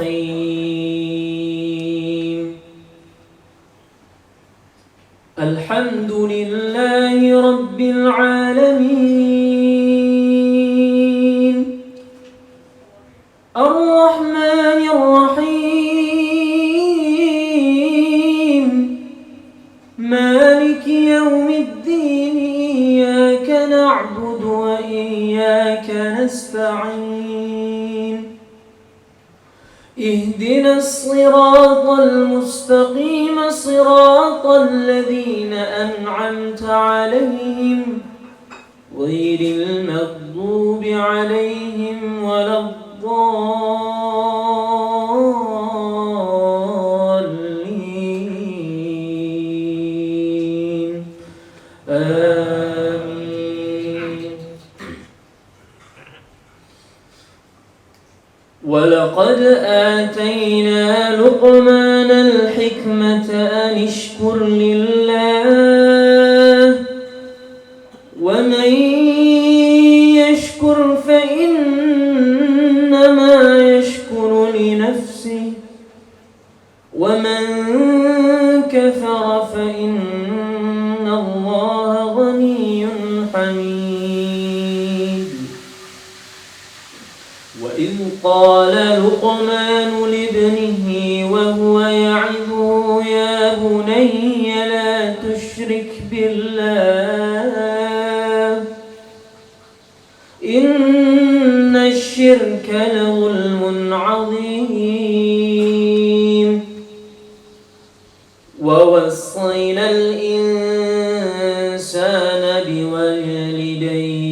الرحيم الحمد لله رب العالمين الرحمن الرحيم مالك يوم الدين إياك نعبد وإياك نستعين اهدنا الصراط المستقيم صراط الذين أنعمت عليهم غير المغضوب عليهم ولا الضالين آمين. ولقد آتينا لقمان الحكمة أن اشكر لله ومن يشكر فإنما يشكر لنفسه ومن كفر فإن الله غني حميد. وإذ قال لقمان لابنه وهو يعظه يا بني لا تشرك بالله إن الشرك لظلم عظيم. ووصينا الإنسان بوالديه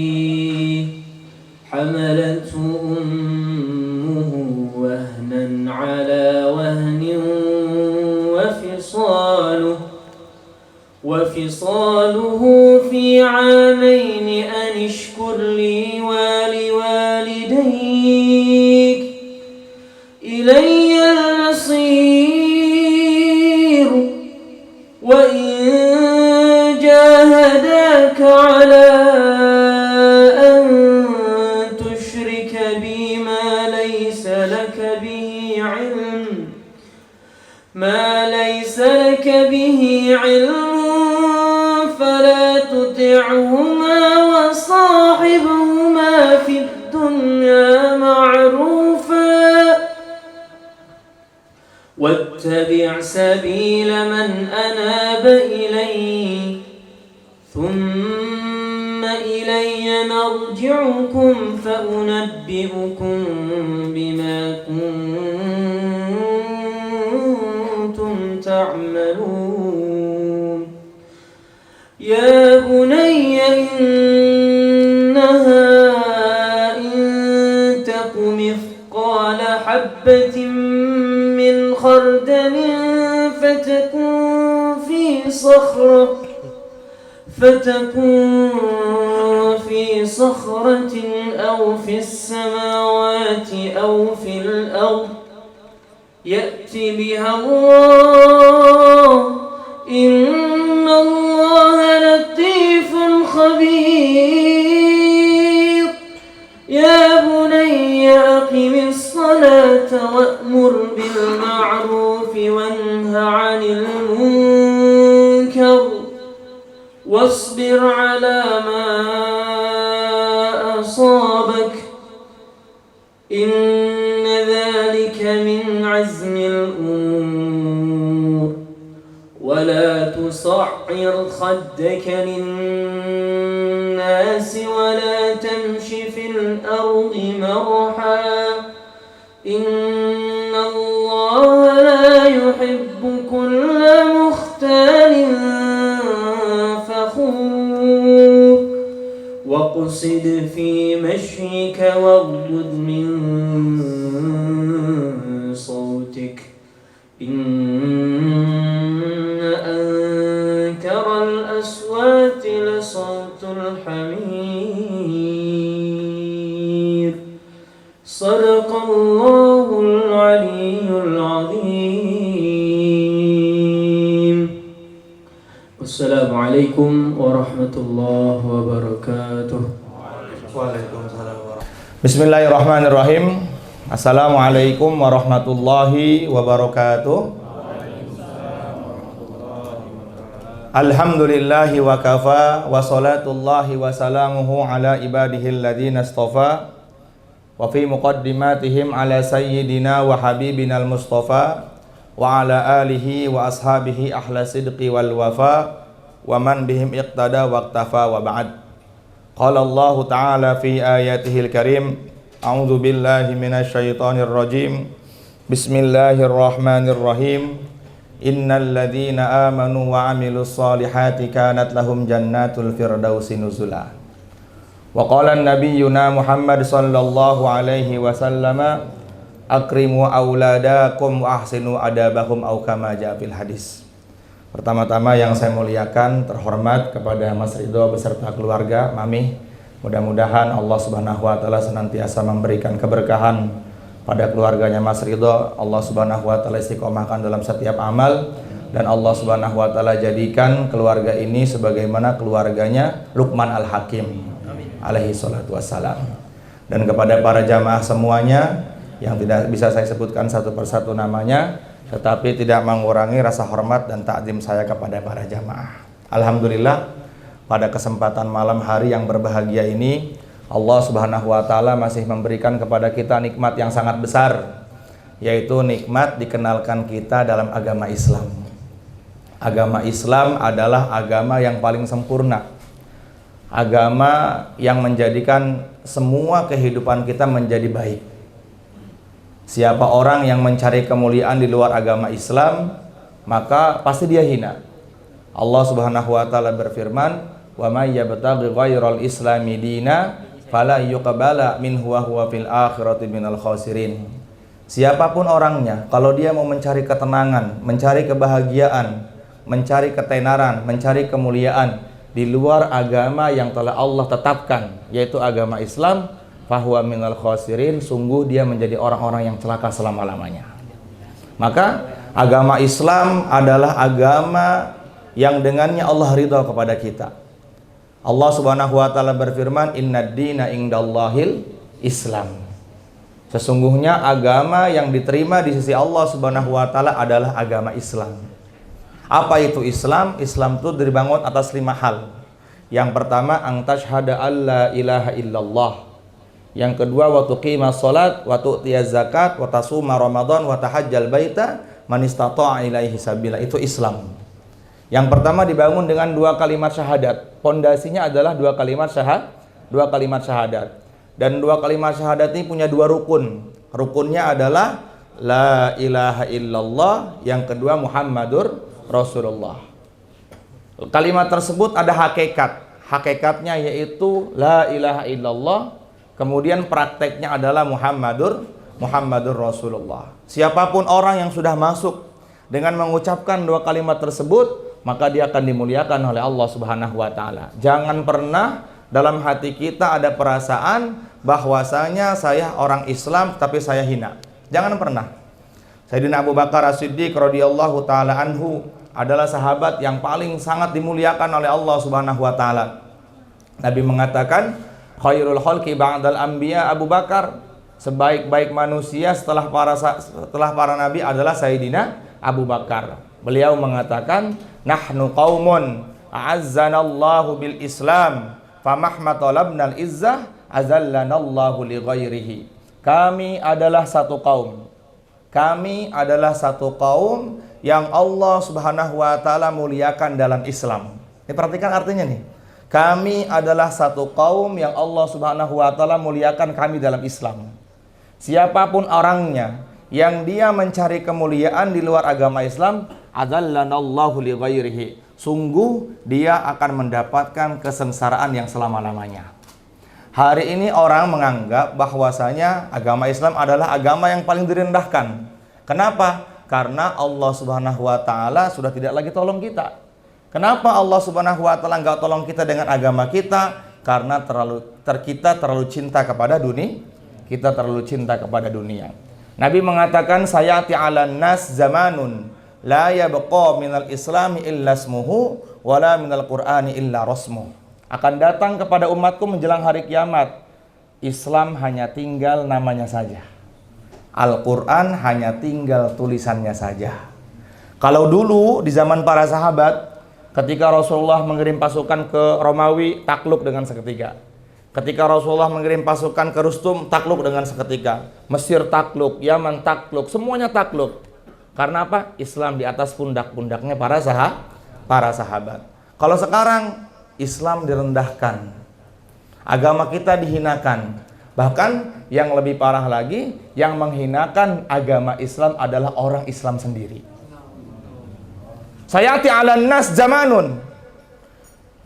حملته أمه وهنا على وهن وفصاله في عامين أن اشكر لي ولوالديك إلي المصير وإن جاهداك على أن تشرك بي ما ليس لك به علم فلا تطعهما وصاحبهما في الدنيا معروفا واتبع سبيل من أناب إلي ثم إلي مرجعكم فأنبئكم بما كنتم تعملون. يا بني إنها إن تك مثقال حبة من خردل فتكون في صخرة أو في السماوات أو في الأرض يأت بها الله إن الله لطيف خبير. يا بني أقم الصلاة وأمر بالمعروف وانه عن المنكر واصبر على ما أصابك إن ذلك من عزم الأمور. ولا تصعر خدك للناس ولا تمش في الأرض مرحا إن الله لا يحب كل مختال فخور. واقصد في مشيك واغضض من صوتك إن أنكر الأصوات لصوت الحمير. صدق الله العلي العظيم. والسلام عليكم ورحمة الله وبركاته. Waalaikumsalam warahmatullahi wabarakatuh. Bismillahirrahmanirrahim. Assalamualaikum warahmatullahi wabarakatuh. Alhamdulillahi wa kafa wa salatullahi wa salamuhu ala ibadihi alladhina istafa wa fi muqaddimatihim ala sayyidina wa habibina al-mustafa wa ala alihi wa ashabihi ahla sidqi wal wafa wa man bihim iqtada wa iktafa wa ba'd. Qala Allah ta'ala fi ayatihil karim, a'udzu billahi minasy syaithanir rajim. Bismillahirrahmanirrahim. Innal ladzina amanu wa 'amilus solihati kanat lahum jannatul firdausi nuzula. Wa qala nabiyyuna Muhammad sallallahu alaihi wasallam, akrimu auladakum wa ahsinu adabahum au kama jaa fil hadis. Pertama-tama yang saya muliakan, terhormat kepada Mas Ridho beserta keluarga, Mami. Mudah-mudahan Allah Subhanahu wa taala senantiasa memberikan keberkahan pada keluarganya Mas Ridho. Allah Subhanahu wa taala istiqomahkan dalam setiap amal, dan Allah Subhanahu wa taala jadikan keluarga ini sebagaimana keluarganya Luqman Al-Hakim alaihi salatu wassalam. Dan kepada para jamaah semuanya yang tidak bisa saya sebutkan satu persatu namanya, tetapi tidak mengurangi rasa hormat dan takzim saya kepada para jamaah. Alhamdulillah, pada kesempatan malam hari yang berbahagia ini, Allah Subhanahu wa taala masih memberikan kepada kita nikmat yang sangat besar, yaitu nikmat dikenalkan kita dalam agama Islam. Agama Islam adalah agama yang paling sempurna, agama yang menjadikan semua kehidupan kita menjadi baik. Siapa orang yang mencari kemuliaan di luar agama Islam, maka pasti dia hina. Allah Subhanahu wa taala berfirman, wa may yabtaghi ghairal islami dina fala yuqbala minhu wa huwa fil akhirati minal khasirin. Siapapun orangnya, kalau dia mau mencari ketenangan, mencari kebahagiaan, mencari ketenaran, mencari kemuliaan di luar agama yang telah Allah tetapkan, yaitu agama Islam, fahuwa minal khasirin, sungguh dia menjadi orang-orang yang celaka selama-lamanya. Maka agama Islam adalah agama yang dengannya Allah ridha kepada kita. Allah Subhanahu wa taala berfirman, innad dina indallahil Islam. Sesungguhnya agama yang diterima di sisi Allah Subhanahu wa taala adalah agama Islam. Apa itu Islam? Islam itu dibangun atas 5 hal. Yang pertama, ang tashhada alla ilaha illallah. Yang kedua, wa tuqimas shalat wa tu'tiyaz zakat wa tasuma ramadan wa tahajjal baita man istata'a ilaihi sabila. Itu Islam. Yang pertama dibangun dengan 2 kalimat syahadat. Pondasinya adalah 2 kalimat syahadat. Dan 2 kalimat syahadat ini punya 2 rukun. Rukunnya adalah la ilaha illallah, yang kedua Muhammadur Rasulullah. Kalimat tersebut ada hakikat. Hakikatnya yaitu la ilaha illallah, kemudian prakteknya adalah Muhammadur Rasulullah. Siapapun orang yang sudah masuk dengan mengucapkan 2 kalimat tersebut, maka dia akan dimuliakan oleh Allah Subhanahu wa taala. Jangan pernah dalam hati kita ada perasaan bahwasanya saya orang Islam tapi saya hina. Jangan pernah. Sayyidina Abu Bakar As-Siddiq radhiyallahu taala anhu adalah sahabat yang paling sangat dimuliakan oleh Allah Subhanahu wa taala. Nabi mengatakan, khairul khalqi ba'dal anbiya Abu Bakar. Sebaik-baik manusia setelah para nabi adalah Sayyidina Abu Bakar. Beliau mengatakan, nahnu qaumun a'azzanallahu bil Islam famahma talabnal izzah azallanallahu li ghairihi. Kami adalah satu kaum. Kami adalah satu kaum yang Allah Subhanahu wa taala muliakan dalam Islam. Ini perhatikan artinya nih. Kami adalah satu kaum yang Allah Subhanahu wa taala muliakan kami dalam Islam. Siapapun orangnya yang dia mencari kemuliaan di luar agama Islam, adzallanallahu li ghairihi, sungguh dia akan mendapatkan kesengsaraan yang selama-lamanya. Hari ini orang menganggap bahwasanya agama Islam adalah agama yang paling direndahkan. Kenapa? Karena Allah Subhanahu wa taala sudah tidak lagi tolong kita. Kenapa Allah Subhanahu wa taala enggak tolong kita dengan agama kita? Karena kita terlalu cinta kepada dunia. Kita terlalu cinta kepada dunia. Nabi mengatakan, sayati 'alan nas zamanun la yabqa minal islami illa ismuhu wala minal qur'ani illa rasmuh. Akan datang kepada umatku menjelang hari kiamat, Islam hanya tinggal namanya saja. Al-Quran hanya tinggal tulisannya saja. Kalau dulu di zaman para sahabat, ketika Rasulullah mengirim pasukan ke Romawi, takluk dengan seketika. Ketika Rasulullah mengirim pasukan ke Rustum, takluk dengan seketika. Mesir takluk, Yaman takluk, semuanya takluk. Karena apa? Islam di atas pundak-pundaknya para sahabat. Kalau sekarang Islam direndahkan, agama kita dihinakan. Bahkan yang lebih parah lagi, yang menghinakan agama Islam adalah orang Islam sendiri. Sayati 'alan nas zamanun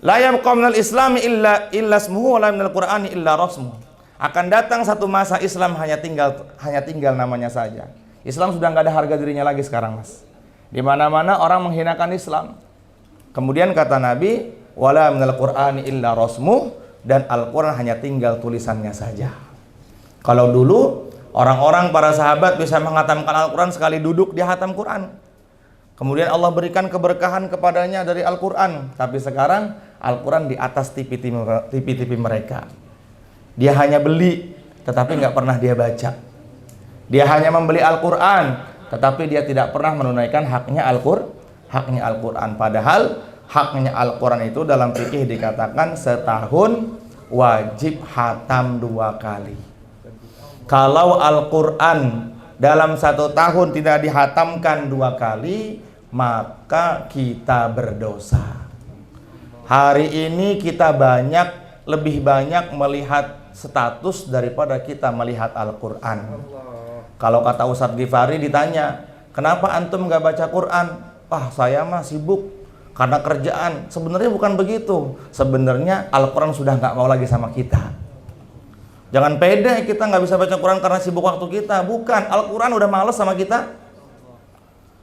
la yabqa minal islami illa ismuhu wa la minal qur'ani illa rasmuhu. Akan datang satu masa Islam hanya tinggal namanya saja. Islam sudah nggak ada harga dirinya lagi sekarang, Mas. Di mana-mana orang menghinakan Islam. Kemudian kata Nabi, wala minal qur'ani illa rasmuhu, dan Al-Quran hanya tinggal tulisannya saja. Kalau dulu orang-orang para sahabat bisa menghatamkan Al-Quran sekali duduk di hatam Quran. Kemudian Allah berikan keberkahan kepadanya dari Al-Quran. Tapi sekarang Al-Quran di atas TV mereka. Dia hanya beli, tetapi nggak pernah dia baca. Dia hanya membeli Al-Quran, tetapi dia tidak pernah menunaikan haknya Al-Quran. Padahal haknya Al-Quran itu dalam fikih dikatakan setahun wajib hatam 2 kali. Kalau Al-Quran dalam 1 tahun tidak dihatamkan 2 kali, maka kita berdosa. Hari ini kita lebih banyak melihat status daripada kita melihat Al-Quran. Kalau kata Ustadz Ghifari ditanya, kenapa antum gak baca Quran? Saya mah sibuk karena kerjaan. Sebenarnya bukan begitu. Sebenarnya Al-Quran sudah nggak mau lagi sama kita. Jangan pede kita nggak bisa baca Quran karena sibuk waktu kita. Bukan, Al-Quran udah males sama kita.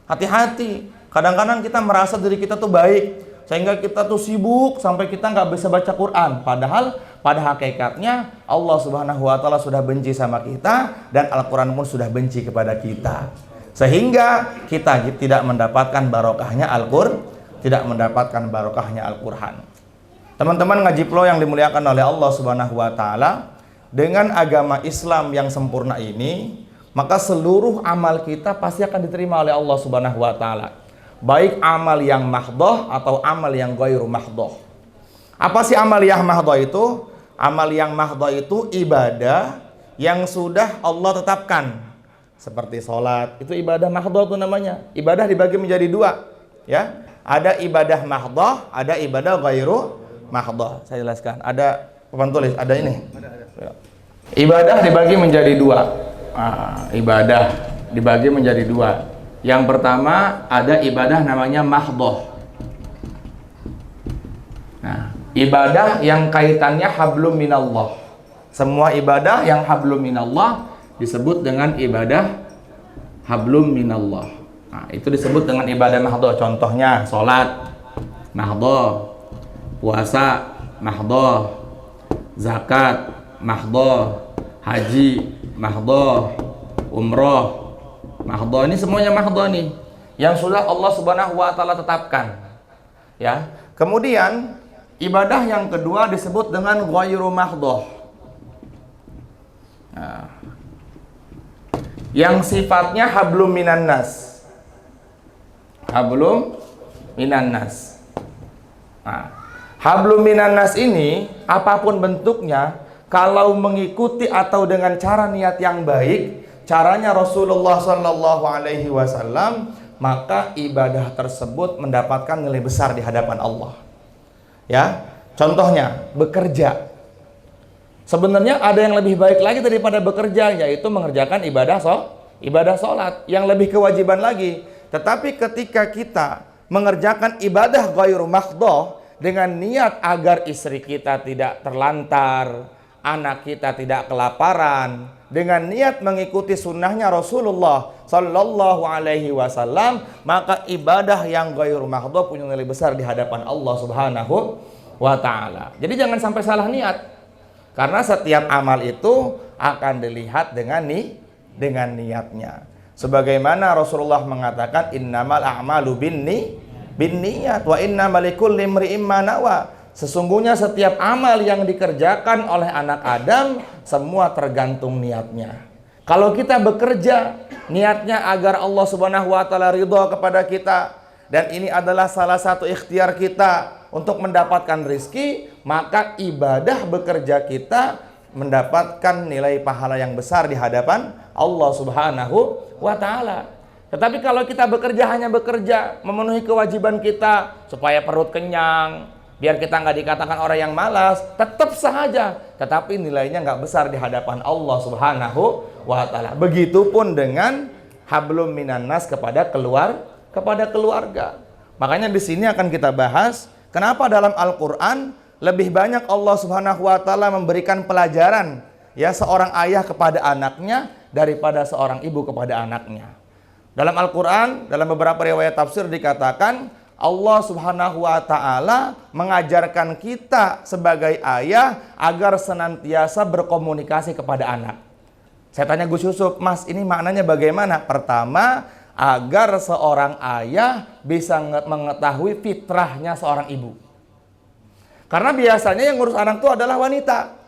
Hati-hati. Kadang-kadang kita merasa diri kita tuh baik, sehingga kita tuh sibuk sampai kita nggak bisa baca Quran. Padahal pada hakikatnya Allah Subhanahu wa Ta'ala sudah benci sama kita, dan Al-Quran pun sudah benci kepada kita. Sehingga kita tidak mendapatkan barokahnya Al-Quran. Tidak mendapatkan barokahnya Al-Quran. Teman-teman ngaji Flow yang dimuliakan oleh Allah Subhanahu wa Ta'ala, dengan agama Islam yang sempurna ini, maka seluruh amal kita pasti akan diterima oleh Allah Subhanahu wa Ta'ala. Baik amal yang mahdhah atau amal yang ghairu mahdhah. Apa sih amal yang mahdhah itu? Amal yang mahdhah itu ibadah yang sudah Allah tetapkan. Seperti sholat, itu ibadah mahdhah itu namanya. Ibadah dibagi menjadi 2, ya. Ada ibadah mahdhah, ada ibadah ghairu mahdhah. Saya jelaskan. Ada papan tulis, ada ini. Ada. Ibadah dibagi menjadi 2. Ibadah dibagi menjadi 2. Yang pertama ada ibadah namanya mahdhah. Ibadah yang kaitannya hablum minallah. Semua ibadah yang hablum minallah disebut dengan ibadah hablum minallah. Itu disebut dengan ibadah mahdhah. Contohnya sholat mahdhah, puasa mahdhah, zakat mahdhah, haji mahdhah, umroh mahdhah. Ini semuanya mahdhah nih, yang sudah Allah Subhanahu wa Ta'ala tetapkan, ya. Kemudian ibadah yang kedua disebut dengan ghairu mahdhah. Yang sifatnya hablum minan nas. Hablum minan nas. Hablum minan nas ini apapun bentuknya, kalau mengikuti atau dengan cara niat yang baik, caranya Rasulullah Sallallahu Alaihi Wasallam, maka ibadah tersebut mendapatkan nilai besar di hadapan Allah. Ya, contohnya bekerja. Sebenarnya ada yang lebih baik lagi daripada bekerja, yaitu mengerjakan ibadah sholat, yang lebih kewajiban lagi. Tetapi ketika kita mengerjakan ibadah ghairu mahdhah dengan niat agar istri kita tidak terlantar, anak kita tidak kelaparan, dengan niat mengikuti sunnahnya Rasulullah Sallallahu Alaihi Wasallam, maka ibadah yang ghairu mahdhah punya nilai besar di hadapan Allah Subhanahu wa Ta'ala. Jadi jangan sampai salah niat, karena setiap amal itu akan dilihat dengan niatnya. Sebagaimana Rasulullah mengatakan, innamal a'malu binniyat wa innamal likulli imri'in ma nawa. Sesungguhnya setiap amal yang dikerjakan oleh anak Adam semua tergantung niatnya. Kalau kita bekerja, niatnya agar Allah Subhanahu wa taala ridho kepada kita, dan ini adalah salah satu ikhtiar kita untuk mendapatkan rizki, maka ibadah bekerja kita mendapatkan nilai pahala yang besar di hadapan Allah Subhanahu wa taala. Tetapi kalau kita bekerja hanya bekerja, memenuhi kewajiban kita supaya perut kenyang, biar kita nggak dikatakan orang yang malas, tetap saja, tetapi nilainya nggak besar di hadapan Allah Subhanahu wa taala. Begitupun dengan hablum minan nas kepada keluarga. Makanya di sini akan kita bahas kenapa dalam Al-Qur'an lebih banyak Allah Subhanahu wa taala memberikan pelajaran ya seorang ayah kepada anaknya daripada seorang ibu kepada anaknya. Dalam Al-Qur'an, dalam beberapa riwayat tafsir dikatakan Allah Subhanahu wa taala mengajarkan kita sebagai ayah agar senantiasa berkomunikasi kepada anak. Saya tanya Gus Yusuf, Mas, ini maknanya bagaimana? Pertama, agar seorang ayah bisa mengetahui fitrahnya seorang ibu. Karena biasanya yang ngurus anak itu adalah wanita.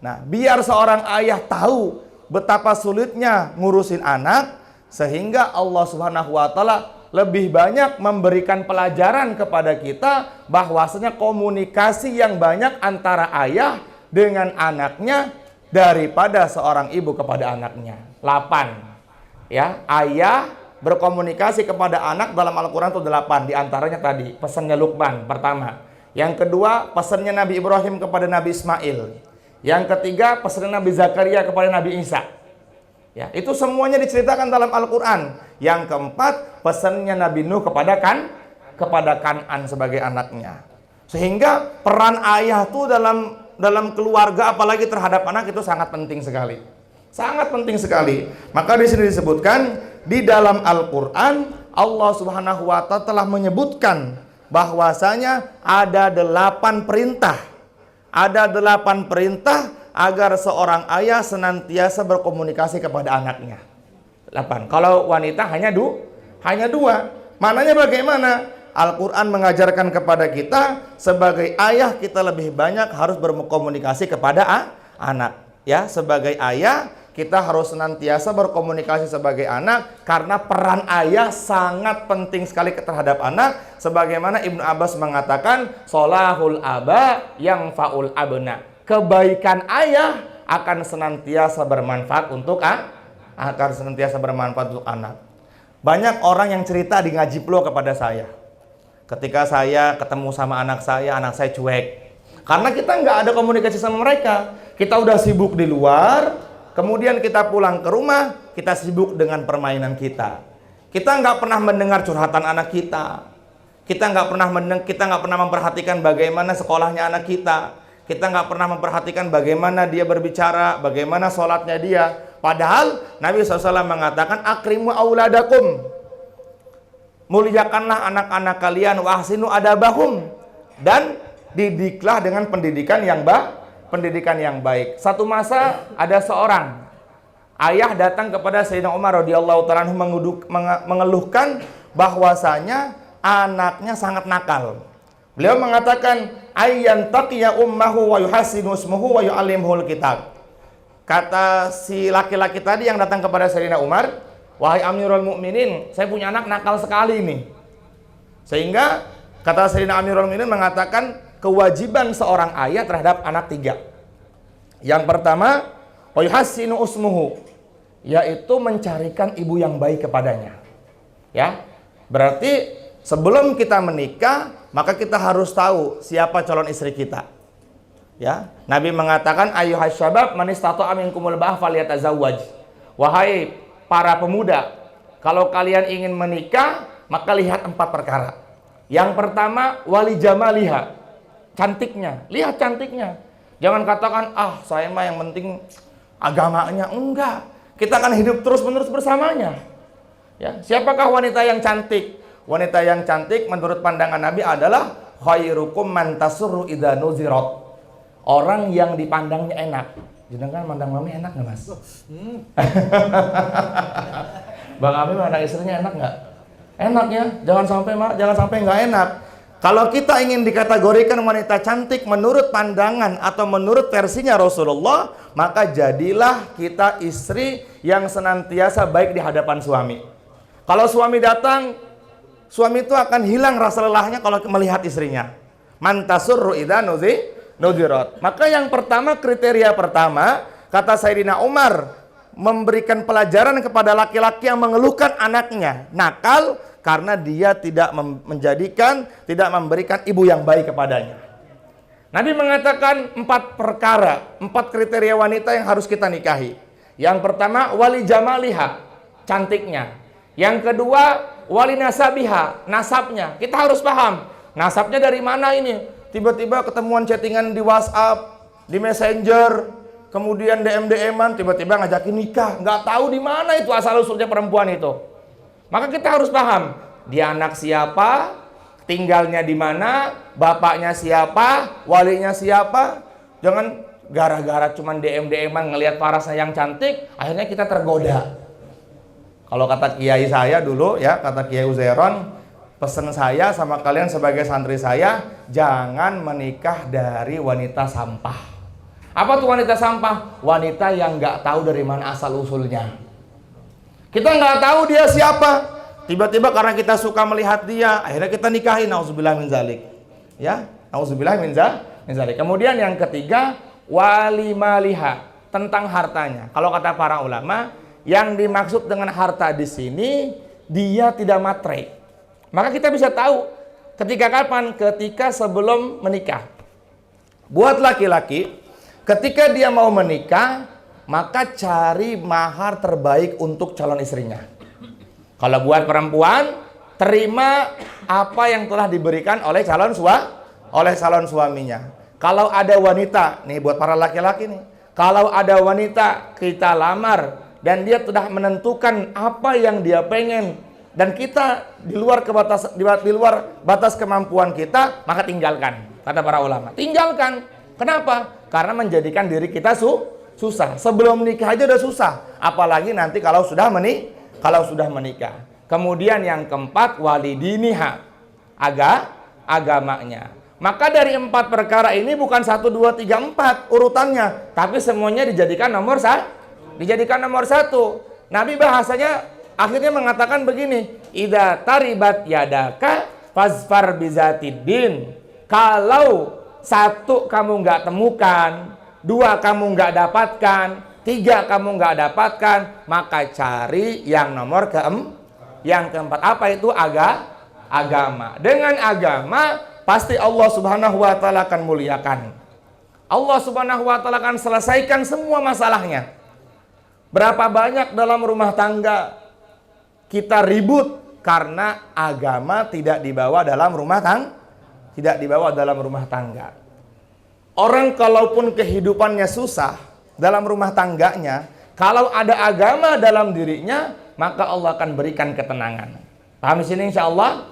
Nah, biar seorang ayah tahu betapa sulitnya ngurusin anak, sehingga Allah Subhanahu wa taala lebih banyak memberikan pelajaran kepada kita bahwasanya komunikasi yang banyak antara ayah dengan anaknya daripada seorang ibu kepada anaknya. 8. Ya, ayah berkomunikasi kepada anak dalam Al-Qur'an itu 8. Di antaranya tadi pesannya Luqman pertama. Yang kedua, pesannya Nabi Ibrahim kepada Nabi Ismail. Yang ketiga, pesannya Nabi Zakaria kepada Nabi Isa. Ya, itu semuanya diceritakan dalam Al-Qur'an. Yang keempat, pesannya Nabi Nuh kepada Kan'an sebagai anaknya. Sehingga peran ayah itu dalam keluarga apalagi terhadap anak itu sangat penting sekali. Sangat penting sekali. Maka di sini disebutkan di dalam Al-Qur'an Allah Subhanahu wa taala telah menyebutkan bahwasanya ada 8 perintah. Ada 8 perintah agar seorang ayah senantiasa berkomunikasi kepada anaknya. 8. Kalau wanita hanya 2. Maknanya bagaimana? Al-Qur'an mengajarkan kepada kita sebagai ayah kita lebih banyak harus berkomunikasi kepada anak. Ya, sebagai ayah kita harus senantiasa berkomunikasi sebagai anak karena peran ayah sangat penting sekali terhadap anak. Sebagaimana Ibnu Abbas mengatakan, "Sholahul aba yang faul abna." Kebaikan ayah akan senantiasa bermanfaat untuk anak. Banyak orang yang cerita di ngaji Plo kepada saya. Ketika saya ketemu sama anak saya cuek. Karena kita nggak ada komunikasi sama mereka. Kita udah sibuk di luar, kemudian kita pulang ke rumah, kita sibuk dengan permainan kita. Kita nggak pernah mendengar curhatan anak kita. Kita nggak pernah memperhatikan bagaimana sekolahnya anak kita. Kita nggak pernah memperhatikan bagaimana dia berbicara, bagaimana sholatnya dia. Padahal Nabi SAW mengatakan, akrimu auladakum. Muliakanlah anak-anak kalian, wahsinu adabahum. Dan didiklah dengan pendidikan yang baik. Satu masa ada seorang ayah datang kepada Sayyidina Umar radhiyallahu ta'ala anhu mengeluhkan bahwasanya anaknya sangat nakal. Beliau mengatakan, ayyan taqiya ummahu wa yuhassinu ismuhu wa yu'allimhul kitab. Kata si laki-laki tadi yang datang kepada Sayyidina Umar, wahai Amirul Mukminin, saya punya anak nakal sekali nih. Sehingga kata Sayyidina Amirul Mukminin mengatakan kewajiban seorang ayah terhadap anak 3. Yang pertama, wa yuhassinu ismuhu, yaitu mencarikan ibu yang baik kepadanya. Ya. Berarti sebelum kita menikah, maka kita harus tahu siapa calon istri kita. Ya, Nabi mengatakan ayyuhas syabab man istata'a minkumul ba'ah falyatazawwaj. Wahai para pemuda, kalau kalian ingin menikah, maka lihat 4 perkara. Yang pertama, wali jamaliha. Cantiknya, lihat cantiknya. Jangan katakan, saya mah yang penting agamanya. Enggak. Kita akan hidup terus-menerus bersamanya. Ya, siapakah wanita yang cantik? Wanita yang cantik menurut pandangan Nabi adalah khairukum man tasurru idza nuzirat. Orang yang dipandangnya enak. Jangan mandang mami enak nggak, Mas? Bang Ami mandang istrinya enak nggak? Enak ya. Jangan sampai nggak enak. Kalau kita ingin dikategorikan wanita cantik menurut pandangan atau menurut versinya Rasulullah, maka jadilah kita istri yang senantiasa baik di hadapan suami. Kalau suami datang, suami itu akan hilang rasa lelahnya kalau melihat istrinya. Mantasurru idza nuzirat. Maka yang pertama, kriteria pertama, kata Sayyidina Umar, memberikan pelajaran kepada laki-laki yang mengeluhkan anaknya nakal karena dia tidak tidak memberikan ibu yang baik kepadanya. Nabi mengatakan 4 perkara, 4 kriteria wanita yang harus kita nikahi. Yang pertama, wali jamaliha, cantiknya. Yang kedua, wali nasabiha, nasabnya. Kita harus paham, nasabnya dari mana ini? Tiba-tiba ketemuan chattingan di WhatsApp, di Messenger, kemudian DM-DM-an, tiba-tiba ngajakin nikah. Nggak tahu di mana itu asal-usulnya perempuan itu. Maka kita harus paham, dia anak siapa, tinggalnya di mana, bapaknya siapa, walinya siapa. Jangan gara-gara cuman DM-DM-an ngelihat parasnya yang cantik, akhirnya kita tergoda. Kalau kata kiai saya dulu ya, kata Kiai Uzairon, pesan saya sama kalian sebagai santri saya, jangan menikah dari wanita sampah. Apa tuh wanita sampah? Wanita yang nggak tahu dari mana asal-usulnya. Kita nggak tahu dia siapa. Tiba-tiba karena kita suka melihat dia, akhirnya kita nikahi. Nauzubillah min zalik. Ya, nauzubillah min zalik. Kemudian yang ketiga, wali maliha, tentang hartanya. Kalau kata para ulama, yang dimaksud dengan harta di sini dia tidak matre. Maka kita bisa tahu ketika kapan? Ketika sebelum menikah. Buat laki-laki, ketika dia mau menikah, maka cari mahar terbaik untuk calon istrinya. Kalau buat perempuan, terima apa yang telah diberikan oleh calon suaminya. Kalau ada wanita, nih buat para laki-laki nih, kalau ada wanita kita lamar dan dia sudah menentukan apa yang dia pengen dan kita di luar batas kemampuan kita, maka tinggalkan. Kata para ulama, tinggalkan. Kenapa? Karena menjadikan diri kita susah. Sebelum nikah aja udah susah, apalagi nanti kalau sudah menikah. Kemudian yang keempat, walidiniha, agamanya. Maka dari 4 perkara ini bukan 1, 2, 3, 4 urutannya, tapi semuanya dijadikan nomor 1. Nabi bahasanya akhirnya mengatakan begini, idza taribat yadaka fazfar bizatiddin. Kalau 1 kamu nggak temukan, 2 kamu nggak dapatkan, 3 kamu nggak dapatkan, maka cari yang nomor yang keempat. Apa itu? Agama. Dengan agama pasti Allah Subhanahu wa taala akan muliakan. Allah Subhanahu wa taala akan selesaikan semua masalahnya. Berapa banyak dalam rumah tangga kita ribut karena agama tidak dibawa dalam rumah tangga. Orang kalaupun kehidupannya susah dalam rumah tangganya, kalau ada agama dalam dirinya, maka Allah akan berikan ketenangan. Paham di sini insyaallah?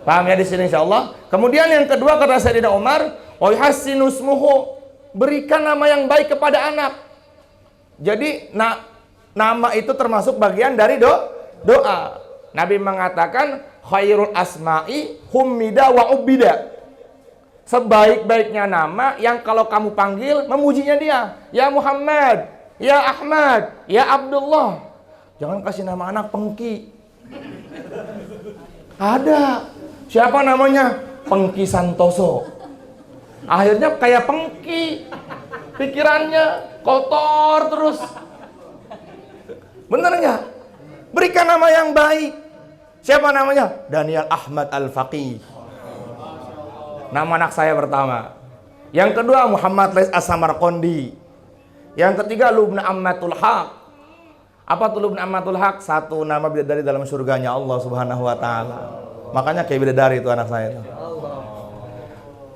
Paham ya di sini insyaallah? Kemudian yang kedua kata Sayyidina Umar, wa yuhassinu ismuhu, berikan nama yang baik kepada anak. Jadi nama itu termasuk bagian dari doa. Nabi mengatakan khairul asma'i hummida wa ubida. Sebaik-baiknya nama yang kalau kamu panggil memujinya dia. Ya Muhammad, ya Ahmad, ya Abdullah. Jangan kasih nama anak Pengki. Ada. Siapa namanya? Pengki Santoso. Akhirnya kayak Pengki. Pikirannya kotor terus. Bener nggak? Berikan nama yang baik. Siapa namanya? Daniel Ahmad Al-Faqih. Nama anak saya pertama. Yang kedua Muhammad Les As-Samarqandi. Yang ketiga Lubna Ammatul Haq. Apa tuh Lubna Ammatul Haq? 1 nama bidadari dalam surganya Allah Subhanahu wa taala. Makanya kayak bidadari itu anak saya itu.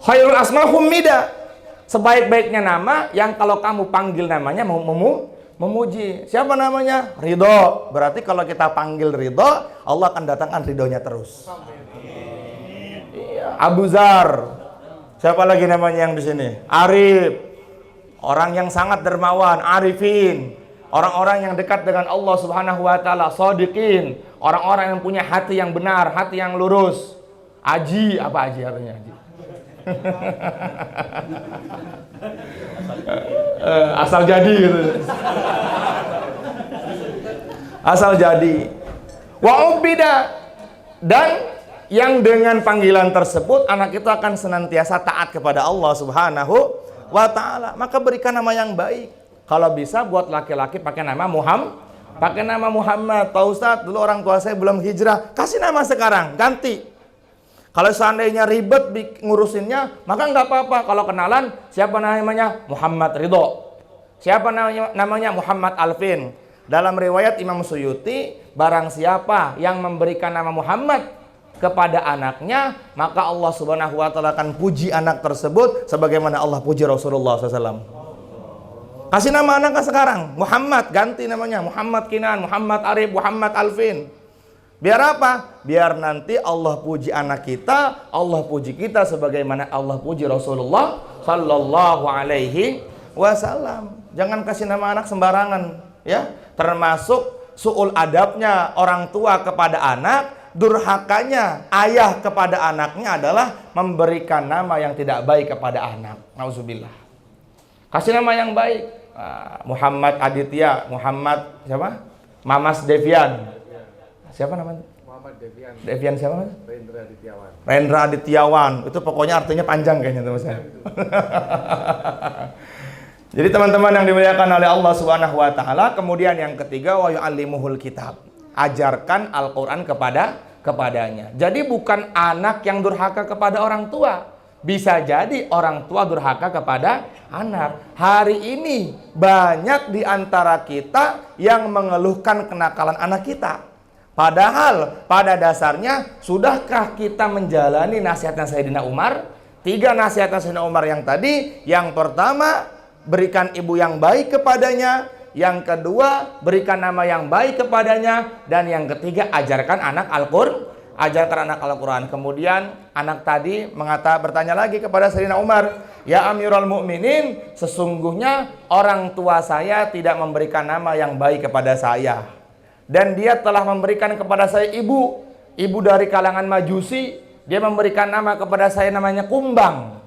Khairul asma hummida. Sebaik-baiknya nama yang kalau kamu panggil namanya memuji. Siapa namanya? Ridho. Berarti kalau kita panggil Ridho, Allah akan datangkan ridhonya terus. Abu Zar. Siapa lagi namanya yang di sini? Arif. Orang yang sangat dermawan, arifin. Orang-orang yang dekat dengan Allah Subhanahu wa taala, shadiqin. Orang-orang yang punya hati yang benar, hati yang lurus. Aji, apa Aji artinya Aji? Asal jadi gitu. Asal jadi. Wa ubida, dan yang dengan panggilan tersebut anak itu akan senantiasa taat kepada Allah Subhanahu wa taala. Maka berikan nama yang baik. Kalau bisa buat laki-laki pakai nama Muhammad. Pakai nama Muhammad. Pak Ustadz, dulu orang tua saya belum hijrah. Kasih nama sekarang, ganti. Kalau seandainya ribet ngurusinnya, maka nggak apa-apa. Kalau kenalan, siapa namanya? Muhammad Ridho. Siapa namanya? Muhammad Alvin. Dalam riwayat Imam Suyuti, barang siapa yang memberikan nama Muhammad kepada anaknya, maka Allah Subhanahu wa taala akan puji anak tersebut sebagaimana Allah puji Rasulullah SAW. Kasih nama anaknya sekarang, Muhammad, ganti namanya Muhammad Kinan, Muhammad Arif, Muhammad Alvin. Biar apa? Biar nanti Allah puji anak kita, Allah puji kita sebagaimana Allah puji Rasulullah sallallahu alaihi wasallam. Jangan kasih nama anak sembarangan, ya. Termasuk su'ul adabnya orang tua kepada anak, durhakanya ayah kepada anaknya adalah memberikan nama yang tidak baik kepada anak. Nauzubillah. Kasih nama yang baik. Muhammad Aditya, Muhammad siapa? Mamas Devian. Siapa namanya? Muhammad Devian. Devian siapa? Rendra Adityawan. Rendra Adityawan. Itu pokoknya artinya panjang kayaknya teman saya. Jadi teman-teman yang dimuliakan oleh Allah Subhanahu wa taala, kemudian yang ketiga wa yu'allimuhul kitab. Ajarkan Al-Qur'an kepadanya. Jadi bukan anak yang durhaka kepada orang tua. Bisa jadi orang tua durhaka kepada anak. Hari ini banyak di antara kita yang mengeluhkan kenakalan anak kita. Padahal pada dasarnya sudahkah kita menjalani nasihatnya Sayyidina Umar? 3 nasihatnya Sayyidina Umar yang tadi. Yang pertama, berikan ibu yang baik kepadanya. Yang kedua, berikan nama yang baik kepadanya. Dan yang ketiga, ajarkan anak Al-Qur'an. Ajarkan anak Al-Quran. Kemudian anak tadi bertanya lagi kepada Sayyidina Umar, ya Amirul Mukminin, sesungguhnya orang tua saya tidak memberikan nama yang baik kepada saya, dan dia telah memberikan kepada saya ibu dari kalangan Majusi. Dia memberikan nama kepada saya namanya Kumbang,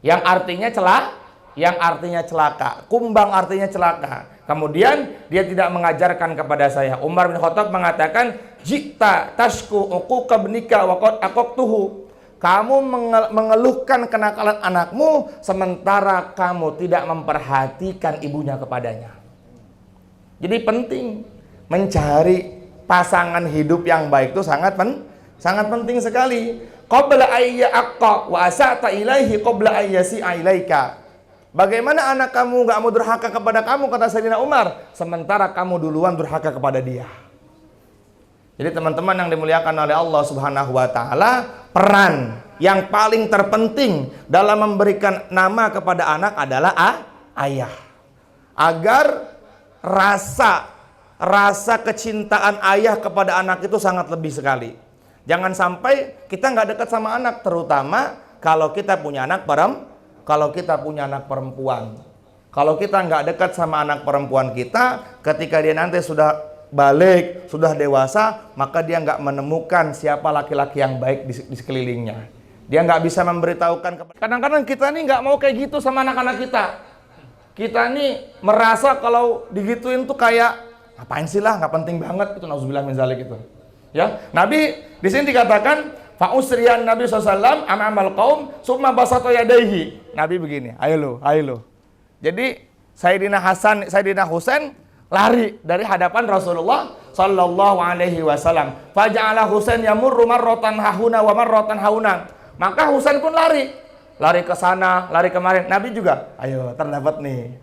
yang artinya celaka. Kumbang artinya celaka. Kemudian dia tidak mengajarkan kepada saya. Umar bin Khattab mengatakan, jikta tashku uquqa bnika wa qad aqaqtuhu. Kamu mengeluhkan kenakalan anakmu sementara kamu tidak memperhatikan ibunya kepadanya. Jadi penting mencari pasangan hidup yang baik itu sangat penting sekali. Qabla ayya aqqa wa asata ilaihi qabla ayyasi'a ilaika. Bagaimana anak kamu gak mau durhaka kepada kamu, kata Sayyidina Umar, sementara kamu duluan durhaka kepada dia. Jadi teman-teman yang dimuliakan oleh Allah Subhanahu wa taala, peran yang paling terpenting dalam memberikan nama kepada anak adalah ayah. Agar rasa kecintaan ayah kepada anak itu sangat lebih sekali. Jangan sampai kita nggak dekat sama anak, terutama kalau kita punya anak perempuan. Kalau kita nggak dekat sama anak perempuan kita, ketika dia nanti sudah balik, sudah dewasa, maka dia nggak menemukan siapa laki-laki yang baik di sekelilingnya. Dia nggak bisa memberitahukan. Kadang-kadang kita nih nggak mau kayak gitu sama anak-anak kita. Kita nih merasa kalau digituin tuh kayak ngapain sih lah, nggak penting banget itu. Nauzubillah min zalik gitu. Ya, Nabi di sini dikatakan fa'usriyan Nabi SAW amal qaum summa basata yadaihi. Nabi begini, ayo lo. Jadi Sayyidina Husain lari dari hadapan Rasulullah sallallahu alaihi wasallam. Faja'ala Husain yamurru marratan hahuna wa marratan hauna. Maka Husain pun lari ke sana, lari kemarin. Nabi juga, ayo terdapat nih.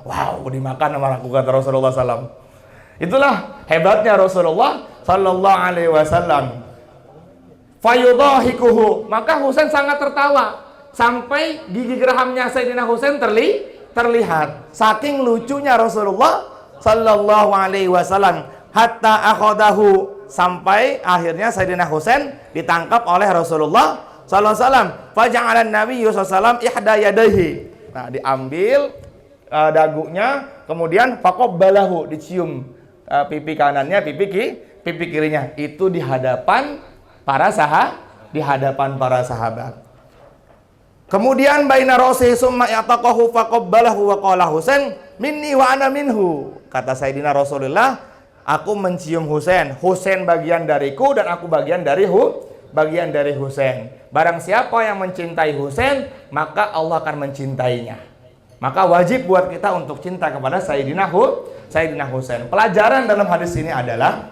Wow, dimakan sama aku, kata Rasulullah SAW. Itulah hebatnya Rasulullah sallallahu alaihi wasallam. Fayudahikuhu, maka Husain sangat tertawa sampai gigi gerahamnya Sayyidina Husain terlihat. Saking lucunya Rasulullah sallallahu alaihi wasallam, hatta akhadahu, sampai akhirnya Sayyidina Husain ditangkap oleh Rasulullah sallallahu alaihi wasallam. Faja'alan Nabi sallallahu alaihi wasallam ihda yadayhi. Nah, diambil dagunya, kemudian faqabbalahu, dicium pipi kanannya, pipi kirinya. Itu di hadapan di hadapan para sahabat. Kemudian baina ra'sihi summa yataqahu faqabbalahu wa qala Husain minni wa ana minhu. Kata Sayyidina Rasulullah, aku mencium Husain. Husain bagian dariku dan aku bagian dari Husain. Barang siapa yang mencintai Husain, maka Allah akan mencintainya. Maka wajib buat kita untuk cinta kepada Sayyidina Husain. Pelajaran dalam hadis ini adalah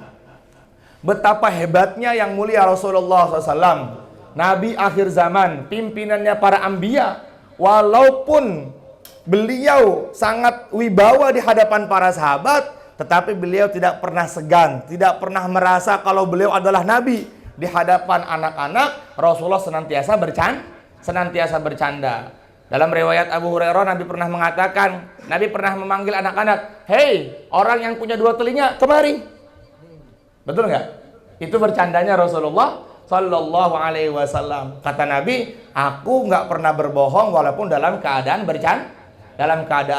betapa hebatnya yang mulia Rasulullah SAW, Nabi akhir zaman, pimpinannya para anbiya. Walaupun beliau sangat wibawa di hadapan para sahabat, tetapi beliau tidak pernah segan, tidak pernah merasa kalau beliau adalah nabi. Di hadapan anak-anak, Rasulullah senantiasa bercanda. Dalam riwayat Abu Hurairah, Nabi pernah mengatakan, Nabi pernah memanggil anak-anak, "Hei, orang yang punya 2 telinga, kemari." Betul nggak? Itu bercandanya Rasulullah Sallallahu Alaihi Wasallam. Kata Nabi, aku nggak pernah berbohong walaupun dalam keadaan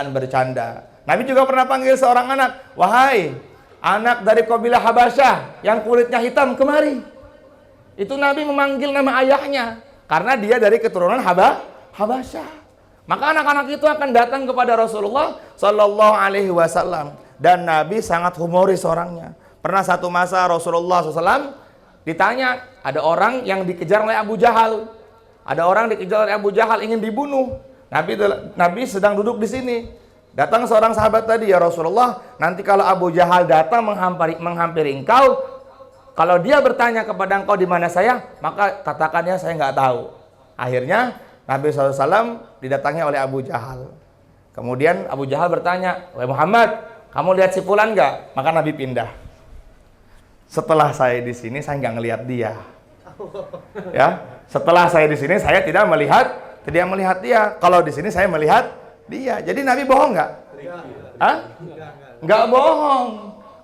bercanda. Nabi juga pernah panggil seorang anak, "Wahai anak dari kabilah Habasyah yang kulitnya hitam, kemari." Itu Nabi memanggil nama ayahnya karena dia dari keturunan Habasyah. Maka anak-anak itu akan datang kepada Rasulullah Sallallahu Alaihi Wasallam, dan Nabi sangat humoris orangnya. Pernah satu masa Rasulullah SAW ditanya, ada orang yang dikejar oleh Abu Jahal. Ada orang dikejar oleh Abu Jahal ingin dibunuh. Nabi sedang duduk di sini. Datang seorang sahabat tadi, "Ya Rasulullah, nanti kalau Abu Jahal datang menghampiri engkau, kalau dia bertanya kepada engkau di mana saya, maka katakannya saya nggak tahu." Akhirnya Nabi SAW didatangi oleh Abu Jahal. Kemudian Abu Jahal bertanya, "Wahai Muhammad, kamu lihat si fulan nggak?" Maka Nabi pindah. Setelah saya di sini, saya nggak ngelihat dia. Ya, setelah saya di sini, saya tidak melihat dia. Kalau di sini saya melihat dia. Jadi Nabi bohong nggak? Nggak bohong.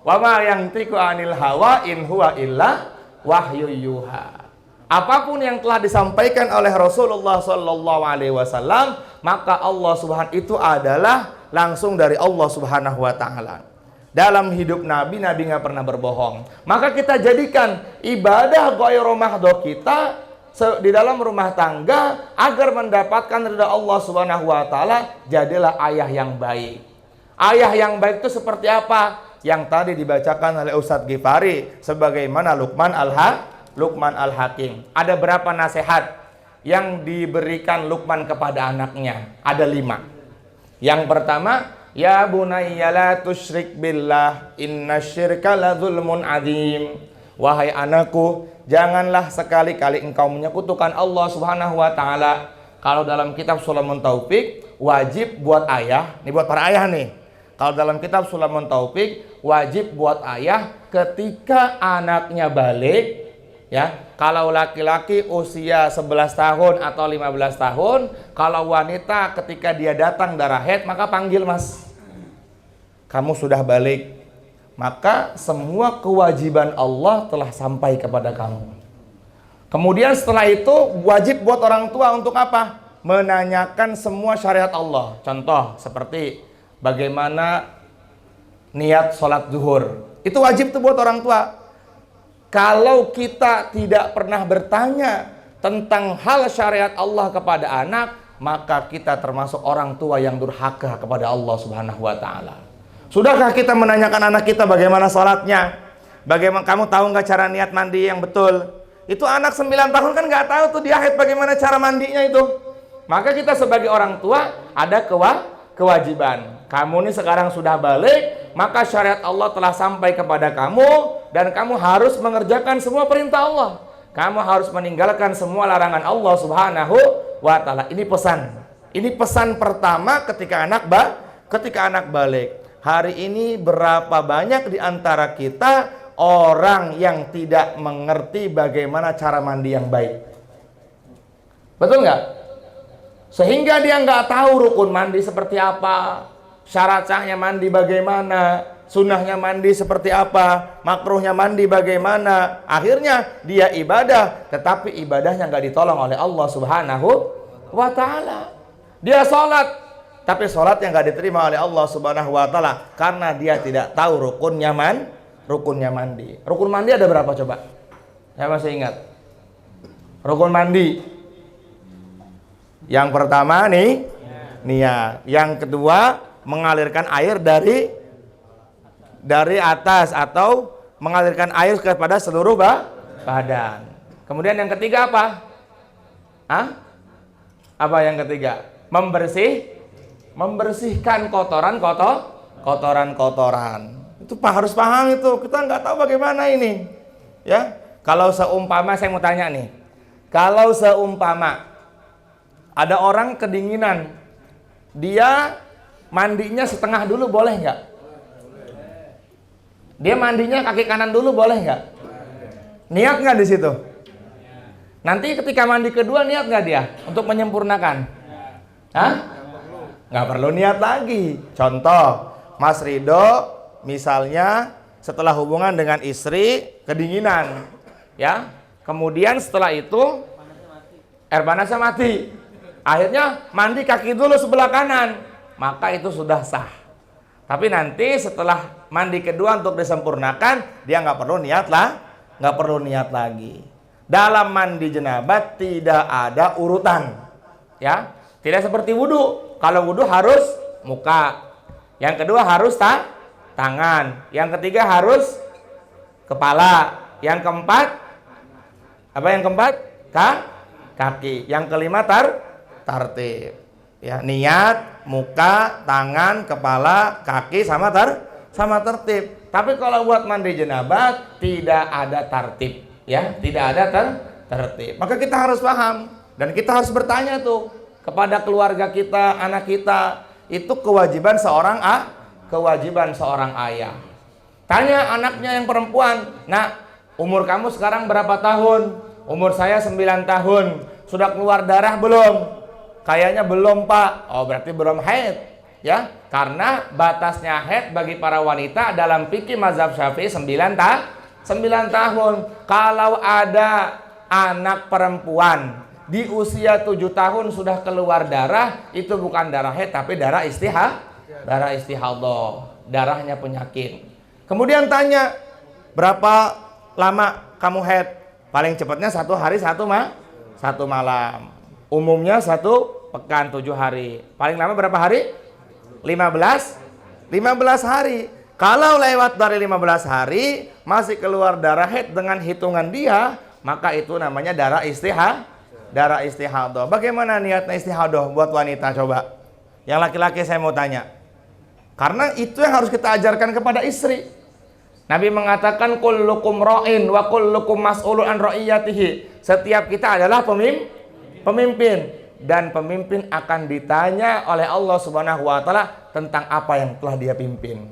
Wa ma yantiqu anil hawa in huwa illa wahyu yuha. Apapun yang telah disampaikan oleh Rasulullah Sallallahu Alaihi Wasallam, maka Allah Subhanahu itu adalah langsung dari Allah Subhanahu Wa Taala. Dalam hidup Nabi nggak pernah berbohong. Maka kita jadikan ibadah ghairu mahdhah kita di dalam rumah tangga agar mendapatkan ridha Allah Subhanahu Wa Taala. Jadilah ayah yang baik. Ayah yang baik itu seperti apa? Yang tadi dibacakan oleh Ustadz Ghifari sebagaimana Luqman Al-Hakim. Ada berapa nasihat yang diberikan Luqman kepada anaknya? Ada 5. Yang pertama, ya bunayya la tusyrik billah innasyirka ladzulmun adzim. Wahai anakku, janganlah sekali-kali engkau menyekutukan Allah Subhanahu wa taala. Kalau dalam kitab Sulamun Taufik, wajib buat ayah, ini buat para ayah nih. Kalau dalam kitab Sulamun Taufik, wajib buat ayah ketika anaknya balik, ya. Kalau laki-laki usia 11 tahun atau 15 tahun, kalau wanita ketika dia datang darah haid, maka panggil, "Mas, kamu sudah balik." Maka semua kewajiban Allah telah sampai kepada kamu. Kemudian setelah itu wajib buat orang tua untuk apa? Menanyakan semua syariat Allah. Contoh seperti bagaimana niat sholat zuhur. Itu wajib tuh buat orang tua. Kalau kita tidak pernah bertanya tentang hal syariat Allah kepada anak, maka kita termasuk orang tua yang durhaka kepada Allah Subhanahu wa taala. Sudahkah kita menanyakan anak kita bagaimana sholatnya? Bagaimana kamu tahu nggak cara niat mandi yang betul? Itu anak 9 tahun kan nggak tahu tuh dia haid bagaimana cara mandinya itu. Maka kita sebagai orang tua ada kewajiban. Kamu ini sekarang sudah balik, maka syariat Allah telah sampai kepada kamu dan kamu harus mengerjakan semua perintah Allah. Kamu harus meninggalkan semua larangan Allah Subhanahu wa taala. Ini pesan. Ini pesan pertama ketika anak balik. Hari ini berapa banyak di antara kita orang yang tidak mengerti bagaimana cara mandi yang baik? Betul nggak? Sehingga dia nggak tahu rukun mandi seperti apa, syarat sahnya mandi bagaimana, sunnahnya mandi seperti apa, makruhnya mandi bagaimana. Akhirnya dia ibadah, tetapi ibadahnya nggak ditolong oleh Allah Subhanahu wa taala. Dia sholat, tapi sholatnya nggak diterima oleh Allah Subhanahu wa taala karena dia tidak tahu rukunnya mandi. Rukun mandi ada berapa coba? Saya masih ingat. Rukun mandi. Yang pertama nih, niat. Yang kedua, mengalirkan air dari atas atau mengalirkan air kepada seluruh badan. Kemudian yang ketiga apa? Apa yang ketiga? Membersihkan kotoran. Itu harus paham itu. Kita nggak tahu bagaimana ini. Ya, kalau seumpama saya mau tanya nih, kalau seumpama ada orang kedinginan, dia mandinya setengah dulu boleh nggak? Dia mandinya kaki kanan dulu boleh nggak? Niat nggak di situ? Nanti ketika mandi kedua niat nggak dia untuk menyempurnakan? Nggak perlu niat lagi. Contoh, Mas Ridho misalnya setelah hubungan dengan istri kedinginan, ya, kemudian setelah itu air panasnya mati, akhirnya mandi kaki dulu sebelah kanan, maka itu sudah sah. Tapi nanti setelah mandi kedua untuk disempurnakan, dia nggak perlu niat lagi. Dalam mandi jenabat tidak ada urutan, ya, tidak seperti wudhu. Kalau wudhu harus muka, yang kedua harus tangan, yang ketiga harus kepala, yang keempat kaki, yang kelima tartib. Ya, niat, muka, tangan, kepala, kaki sama tertib. Tapi kalau buat mandi jenabat tidak ada tertib, ya, tidak ada tertib. Maka kita harus paham dan kita harus bertanya tuh kepada keluarga kita, anak kita, itu kewajiban seorang ayah. Tanya anaknya yang perempuan, "Nak, umur kamu sekarang berapa tahun?" "Umur saya 9 tahun. Sudah keluar darah belum?" "Kayaknya belum, Pak." "Oh, berarti belum haid." Ya, karena batasnya haid bagi para wanita dalam fikih mazhab Syafi'i 9 tahun. Kalau ada anak perempuan di usia 7 tahun sudah keluar darah, itu bukan darah haid tapi darah istihadah, darahnya penyakit. Kemudian tanya, "Berapa lama kamu haid?" "Paling cepatnya 1 hari 1 malam. Umumnya 1 pekan 7 hari. Paling lama berapa hari?" 15 hari. Kalau lewat dari 15 hari masih keluar darah haid dengan hitungan dia, maka itu namanya darah istihadah. Bagaimana niatnya istihadah buat wanita coba? Yang laki-laki saya mau tanya. Karena itu yang harus kita ajarkan kepada istri. Nabi mengatakan kullukum ra'in wa kullukum mas'ulun an ra'iyatihi. Setiap kita adalah pemimpin dan pemimpin akan ditanya oleh Allah Subhanahu wa taala tentang apa yang telah dia pimpin.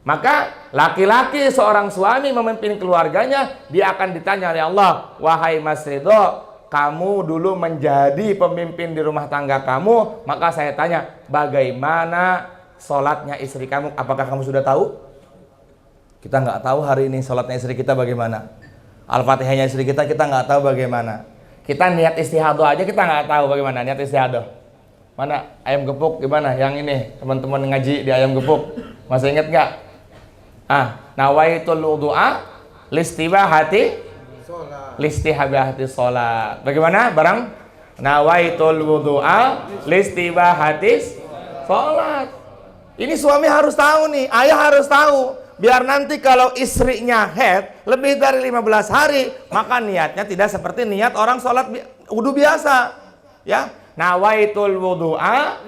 Maka laki-laki seorang suami memimpin keluarganya, dia akan ditanya oleh Allah, "Wahai Mas Ridho, kamu dulu menjadi pemimpin di rumah tangga kamu, maka saya tanya, bagaimana sholatnya istri kamu? Apakah kamu sudah tahu?" Kita nggak tahu hari ini sholatnya istri kita bagaimana. Al-Fatihahnya istri kita nggak tahu bagaimana. Kita niat istihadah aja kita nggak tahu bagaimana niat istihadah. Mana ayam gepuk gimana? Yang ini teman-teman ngaji di ayam gepuk masih ingat nggak? Nawaitul wudu'a listibahati sholat. Bagaimana barang? Nawaitul wudu'a listibahati sholat. Ini suami harus tahu nih, ayah harus tahu. Biar nanti kalau istrinya haid lebih dari 15 hari, maka niatnya tidak seperti niat orang sholat wudu biasa. Ya, nawaitul wudu'a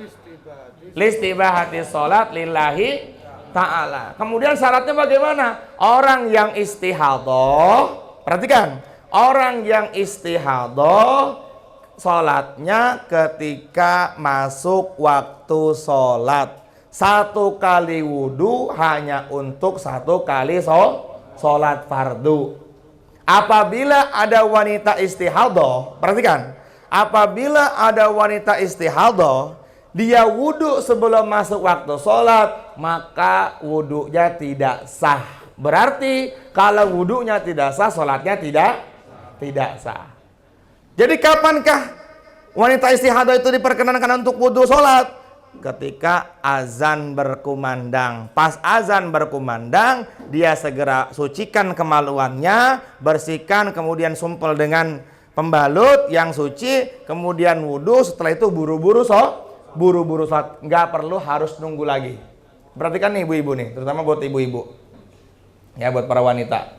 listibahati sholat lillahi ta'ala. Kemudian syaratnya bagaimana? Orang yang istihadah, perhatikan, orang yang istihadah sholatnya ketika masuk waktu sholat. 1 kali wudhu hanya untuk 1 kali sholat fardu. Apabila ada wanita istihadah, perhatikan, apabila ada wanita istihadah, dia wudhu sebelum masuk waktu sholat, maka wudhunya tidak sah. Berarti kalau wudhunya tidak sah, sholatnya tidak sah. Jadi kapankah wanita istihadah itu diperkenankan untuk wudhu sholat? Ketika azan berkumandang. Pas azan berkumandang, dia segera sucikan kemaluannya, bersihkan, kemudian sumpel dengan pembalut yang suci, kemudian wudhu, setelah itu buru-buru sholat. Nggak perlu harus nunggu lagi. Perhatikan nih ibu-ibu nih, terutama buat ibu-ibu. Ya, buat para wanita.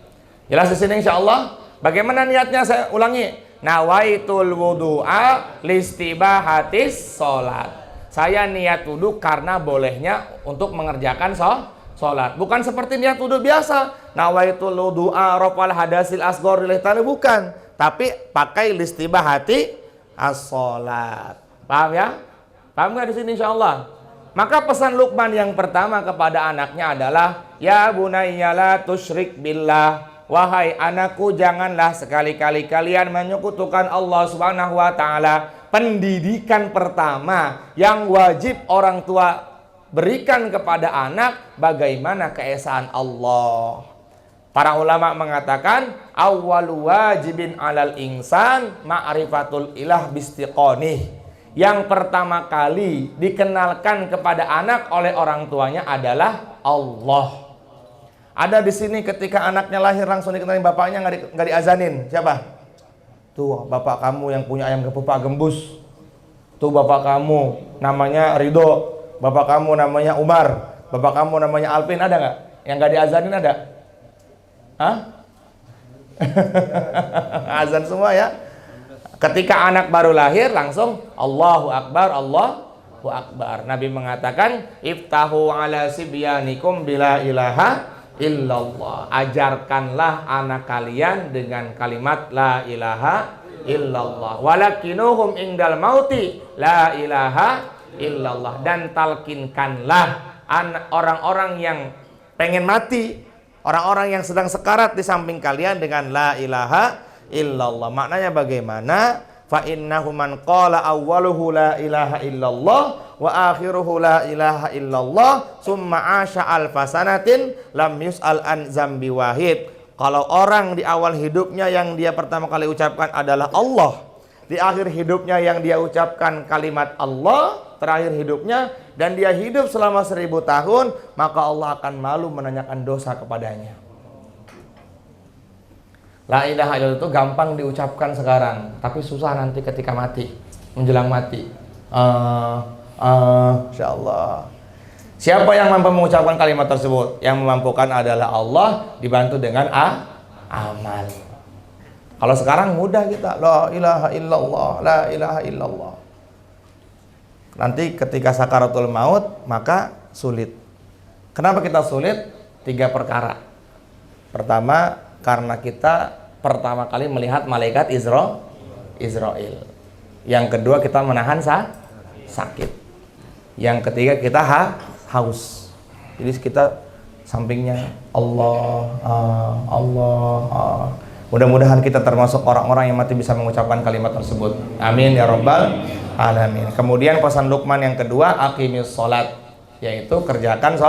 Jelas di sini insya Allah. Bagaimana niatnya? Saya ulangi. Nawaitul wudu'a listibahatis sholat. Saya niat wudhu karena bolehnya untuk mengerjakan sholat. Bukan seperti niat wudhu biasa. Nawaitul wudu'a rafa'al hadasil asghar lillahi ta'ala, bukan. Tapi pakai listibahati as-sholat. Paham ya? Paham nggak di sini insya Allah? Maka pesan Luqman yang pertama kepada anaknya adalah, ya bunayya la tusyrik billah. Wahai anakku, janganlah sekali-kali kalian menyekutukan Allah Subhanahu wa taala. Pendidikan pertama yang wajib orang tua berikan kepada anak, bagaimana keesaan Allah. Para ulama mengatakan, awwalu wajibin 'alal insan ma'rifatul ilah bistiqonih. Yang pertama kali dikenalkan kepada anak oleh orang tuanya adalah Allah. Ada di sini ketika anaknya lahir langsung dikenalin bapaknya, nggak diazanin. Siapa? Tuh bapak kamu yang punya ayam gepupa gembus. Tuh bapak kamu namanya Ridho. Bapak kamu namanya Umar. Bapak kamu namanya Alvin. Ada nggak? Yang nggak diazanin ada? Hah? Azan semua ya. Ketika anak baru lahir langsung Allahu Akbar, Allahu Akbar. Nabi mengatakan, iftahu ala sibyanikum bila ilaha illallah. Ajarkanlah anak kalian dengan kalimat la ilaha illallah. Walakinuhum indal mauti la ilaha illallah. Dan talkinkanlah orang-orang yang pengen mati, orang-orang yang sedang sekarat di samping kalian dengan la ilaha illallah. Maknanya bagaimana? Fa innahu man qala awwaluhu la ilaha illallah wa akhiruhu la ilaha illallah summa asha alfasanatin lam yus'al an zambi wahid. Kalau orang di awal hidupnya yang dia pertama kali ucapkan adalah Allah, di akhir hidupnya yang dia ucapkan kalimat Allah, terakhir hidupnya, dan dia hidup selama 1000 tahun, maka Allah akan malu menanyakan dosa kepadanya. La ilaha illallah itu gampang diucapkan sekarang, tapi susah nanti ketika mati, menjelang mati. Insyaallah. Siapa yang mampu mengucapkan kalimat tersebut? Yang memampukan adalah Allah, dibantu dengan amal. Kalau sekarang mudah kita, la ilaha illallah, la ilaha illallah. Nanti ketika sakaratul maut maka sulit. Kenapa kita sulit? 3 perkara. Pertama, karena kita pertama kali melihat malaikat Israel. Yang kedua, kita menahan sakit. Yang ketiga, kita haus. Jadi kita sampingnya Allah. Mudah-mudahan kita termasuk orang-orang yang mati bisa mengucapkan kalimat tersebut. Amin ya rabbal alamin. Kemudian pesan Luqman yang kedua, aqimis sholat, yaitu kerjakan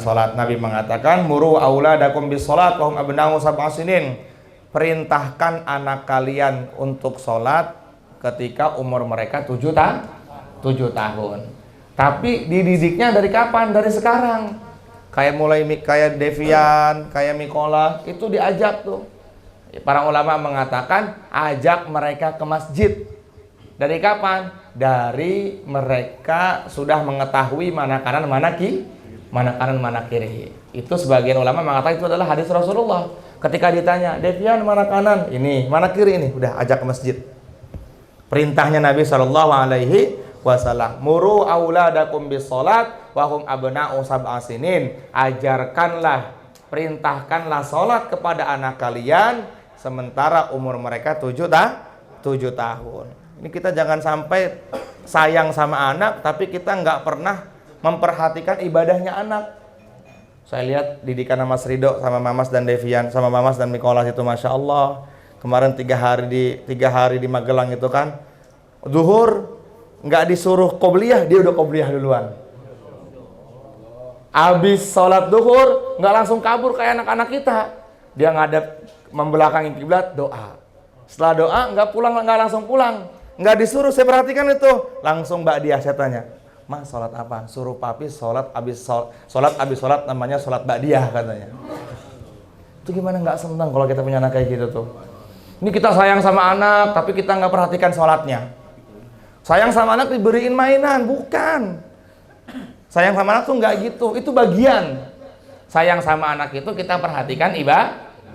sholat. Nabi mengatakan, muru auladakum bis sholat wa hum abna'u sab'a sinin. Perintahkan anak kalian untuk sholat ketika umur mereka 7 tahun. Tapi dididiknya dari kapan? Dari sekarang. Kayak Devian, kayak Mikola, itu diajak tuh. Para ulama mengatakan ajak mereka ke masjid. Dari kapan? Dari mereka sudah mengetahui mana kanan, mana kiri. Itu sebagian ulama mengatakan itu adalah hadis Rasulullah. Ketika ditanya, Devian mana kanan? Ini, mana kiri ini? Udah ajak ke masjid. Perintahnya Nabi SAW, muru auladakum bis sholat wa hum abna'u sab'a sinin. Ajarkanlah, perintahkanlah sholat kepada anak kalian sementara umur mereka 7 tahun. Ini kita jangan sampai sayang sama anak tapi kita nggak pernah memperhatikan ibadahnya anak. Saya lihat didikan Mas Ridho sama Mamas dan Devian, sama Mamas dan Mikolas itu Masya Allah. Kemarin 3 hari di Magelang itu kan, zuhur nggak disuruh qobliyah, dia udah qobliyah duluan. Habis sholat zuhur nggak langsung kabur kayak anak-anak kita, dia ngadep membelakangi kiblat, doa. Setelah doa nggak langsung pulang, nggak disuruh. Saya perhatikan itu langsung Mbak Dia, saya tanya, Mas sholat apa? Suruh papi sholat abis sholat namanya sholat Mbak Dia katanya. Itu gimana nggak senang kalau kita punya anak kayak gitu tuh. Ini kita sayang sama anak, tapi kita nggak perhatikan sholatnya. Sayang sama anak diberiin mainan, bukan. Sayang sama anak tuh nggak gitu, itu bagian. Sayang sama anak itu kita perhatikan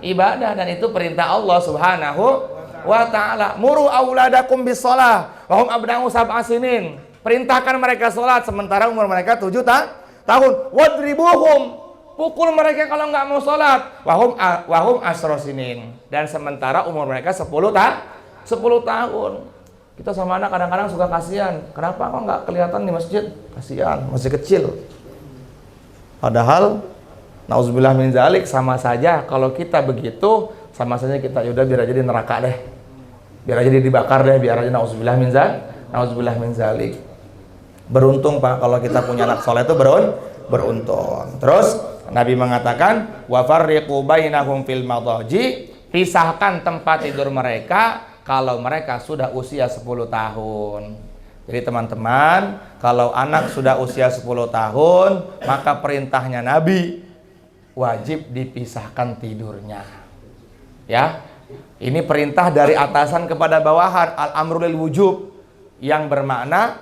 ibadah, dan itu perintah Allah Subhanahu wa ta'ala. Muru auladakum bis-shalah wa hum abna'u sab'a sinin. Perintahkan mereka sholat sementara umur mereka 7 tahun. Wadribuhum, pukul mereka kalau nggak mau sholat. Wahum asro sinin, dan sementara umur mereka 10 tahun. Kita sama anak kadang-kadang suka kasihan. Kenapa kok nggak kelihatan di masjid? Kasihan, masih kecil. Padahal nauzubillah min zalik, sama saja kalau kita begitu, sama saja kita yaudah biar aja di neraka deh. Biar aja dibakar deh, biar aja nauzubillah min zalik. Beruntung Pak kalau kita punya anak soleh itu beruntung. Terus Nabi mengatakan wa farriqu bainahum fil madaji, pisahkan tempat tidur mereka kalau mereka sudah usia 10 tahun. Jadi teman-teman, kalau anak sudah usia 10 tahun, maka perintahnya Nabi wajib dipisahkan tidurnya. Ya. Ini perintah dari atasan kepada bawahan, al-amru lil wujub, yang bermakna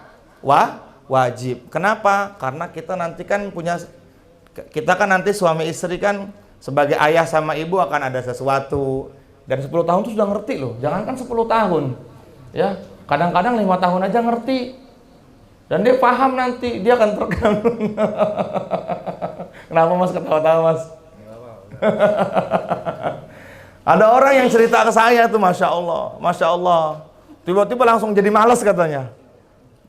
wajib. Kenapa? Karena kita nanti kan nanti suami istri kan sebagai ayah sama ibu akan ada sesuatu. Dan 10 tahun itu sudah ngerti loh, jangankan 10 tahun. Ya, kadang-kadang 5 tahun aja ngerti. Dan dia paham nanti, dia akan terekam. Kenapa Mas ketawa-tawa Mas? Ada orang yang cerita ke saya tuh, Masya Allah. Tiba-tiba langsung jadi malas katanya.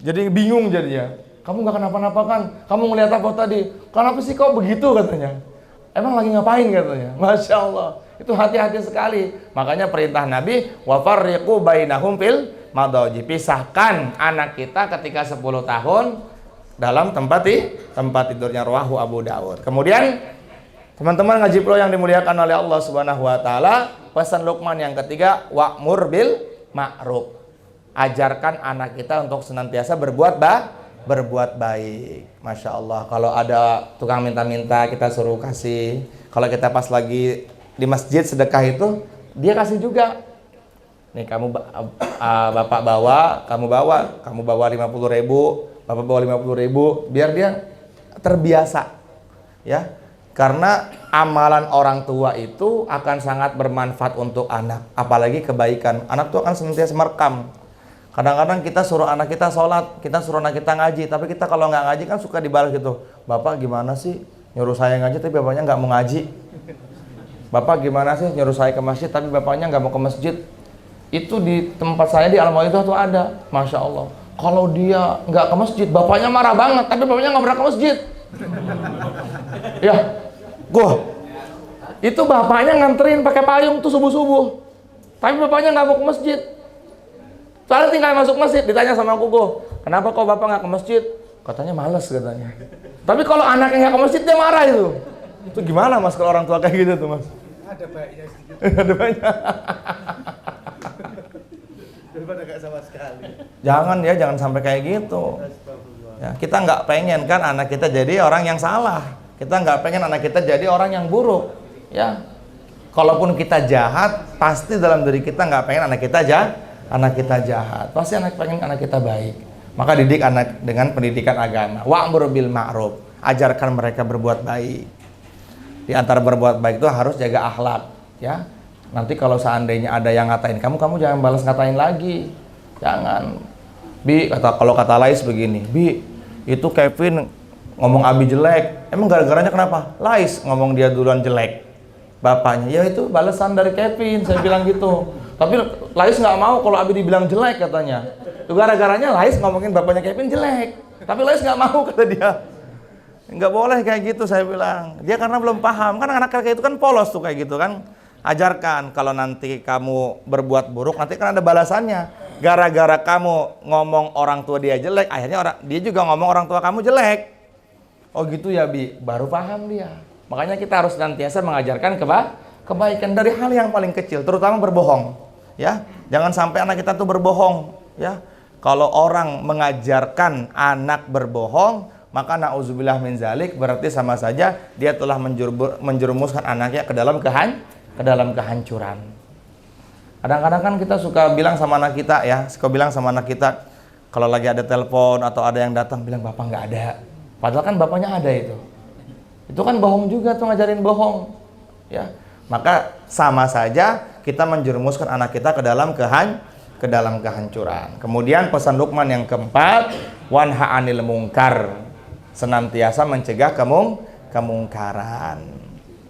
Jadi bingung jadinya. Kamu gak kenapa-napa kan? Kamu ngeliat apa tadi? Kenapa sih kok begitu katanya? Emang lagi ngapain katanya? Masya Allah. Itu hati-hati sekali. Makanya perintah Nabi, wa farriqu bainahum fil madaji. Pisahkan anak kita ketika 10 tahun dalam tempat tidurnya, rawahu Abu Dawud. Kemudian teman-teman ngaji pro yang dimuliakan oleh Allah Subhanahu wa taala, pesan Luqman yang ketiga, wa'mur bil ma'ruf. Ajarkan anak kita untuk senantiasa berbuat baik. Masya Allah. Kalau ada tukang minta-minta, kita suruh kasih. Kalau kita pas lagi di masjid sedekah itu, dia kasih juga. Nih bapak bawa, kamu bawa 50.000, bapak bawa 50.000, biar dia terbiasa. Ya, karena amalan orang tua itu akan sangat bermanfaat untuk anak, apalagi kebaikan. Anak tuh akan senantiasa merekam. Kadang-kadang kita suruh anak kita sholat, kita suruh anak kita ngaji, tapi kita kalau nggak ngaji kan suka dibalas gitu. Bapak gimana sih nyuruh saya ngaji tapi bapaknya nggak mau ngaji? Bapak gimana sih nyuruh saya ke masjid tapi bapaknya nggak mau ke masjid? Itu di tempat saya di Al-Mau'izah tuh ada, Masya Allah. Kalau dia nggak ke masjid, bapaknya marah banget, tapi bapaknya nggak pernah ke masjid. Ya, itu bapaknya nganterin pakai payung tuh subuh-subuh, tapi bapaknya nggak mau ke masjid. Soalnya tinggal masuk masjid, ditanya sama aku, kenapa kok bapak nggak ke masjid? Katanya males katanya. Tapi kalau anaknya nggak ke masjid dia marah itu. Itu gimana Mas kalau orang tua kayak gitu tuh Mas? Ada baiknya sedikit. Ada banyak. Daripada nggak sama sekali. Jangan sampai kayak gitu. Ya, kita nggak pengen kan anak kita jadi orang yang salah. Kita nggak pengen anak kita jadi orang yang buruk. Ya, kalaupun kita jahat, pasti dalam diri kita nggak pengen anak kita jahat. Pasti pengen anak kita baik. Maka didik anak dengan pendidikan agama. Wa'mur bil ma'ruf. Ajarkan mereka berbuat baik. Di antara berbuat baik itu harus jaga akhlak, ya. Nanti kalau seandainya ada yang ngatain kamu jangan balas ngatain lagi. Jangan. Kalau kata Lais begini, Bi, itu Kevin ngomong Abi jelek. Emang gara-garanya kenapa? Lais ngomong dia duluan jelek. Bapaknya, ya itu balasan dari Kevin, saya bilang gitu. Tapi Lais nggak mau kalau Abi dibilang jelek katanya. Itu gara-garanya Lais ngomongin bapaknya Kevin jelek. Tapi Lais nggak mau kata dia. Nggak boleh kayak gitu saya bilang. Dia karena belum paham. Kan anak kayak itu kan polos tuh kayak gitu kan. Ajarkan kalau nanti kamu berbuat buruk nanti kan ada balasannya. Gara-gara kamu ngomong orang tua dia jelek, akhirnya dia juga ngomong orang tua kamu jelek. Oh gitu ya Bi, baru paham dia. Makanya kita harus senantiasa mengajarkan kebaikan dari hal yang paling kecil, terutama berbohong. Ya, jangan sampai anak kita tuh berbohong. Ya, kalau orang mengajarkan anak berbohong, maka na'udzubillah min zalik, berarti sama saja dia telah menjerumuskan anaknya ke dalam kehancuran. Kadang-kadang kan kita suka bilang sama anak kita ya, kalau lagi ada telepon atau ada yang datang bilang bapak nggak ada. Padahal kan bapaknya ada itu. Itu kan bohong juga tuh, ngajarin bohong. Ya, maka sama saja kita menjerumuskan anak kita ke dalam kehancuran. Kemudian pesan Luqman yang keempat, wanha 'anil munkar, senantiasa mencegah kemungkaran.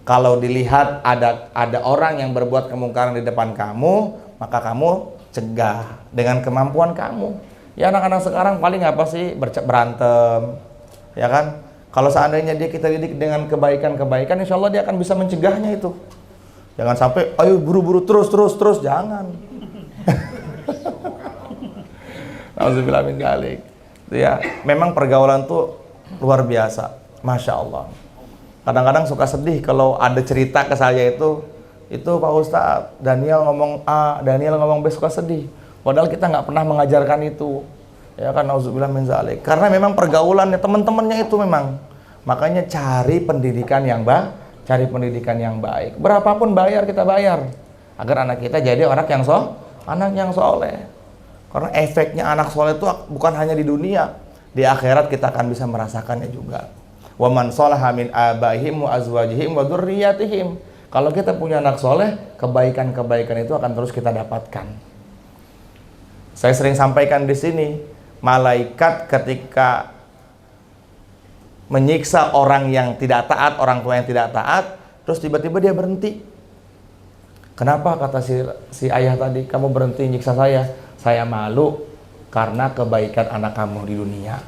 Kalau dilihat ada orang yang berbuat kemungkaran di depan kamu, maka kamu cegah dengan kemampuan kamu. Ya, anak-anak sekarang paling apa sih, berantem, ya kan? Kalau seandainya kita didik dengan kebaikan, insya Allah dia akan bisa mencegahnya itu. Jangan sampai, ayo buru-buru terus, jangan. Nauzubillah min dzalik. Itu ya, memang pergaulan tuh luar biasa, masya Allah. Kadang-kadang suka sedih kalau ada cerita ke saya itu Pak Ustadz, Daniel ngomong A, Daniel ngomong B, suka sedih. Padahal kita nggak pernah mengajarkan itu. Ya kan, nauzubillah min dzalik. Karena memang pergaulannya teman-temannya itu memang. Makanya cari pendidikan yang baik. Berapapun kita bayar agar anak kita jadi anak yang soleh. Karena efeknya anak soleh itu bukan hanya di dunia, di akhirat kita akan bisa merasakannya juga. Wa man sholaha min abaihim wa azwajihim wa dzurriyyatihim. Kalau kita punya anak soleh, kebaikan-kebaikan itu akan terus kita dapatkan. Saya sering sampaikan di sini, malaikat ketika menyiksa orang yang tidak taat, orang tua yang tidak taat, terus tiba-tiba dia berhenti. Kenapa, kata si ayah tadi, kamu berhenti nyiksa saya? Saya malu karena kebaikan anak kamu di dunia,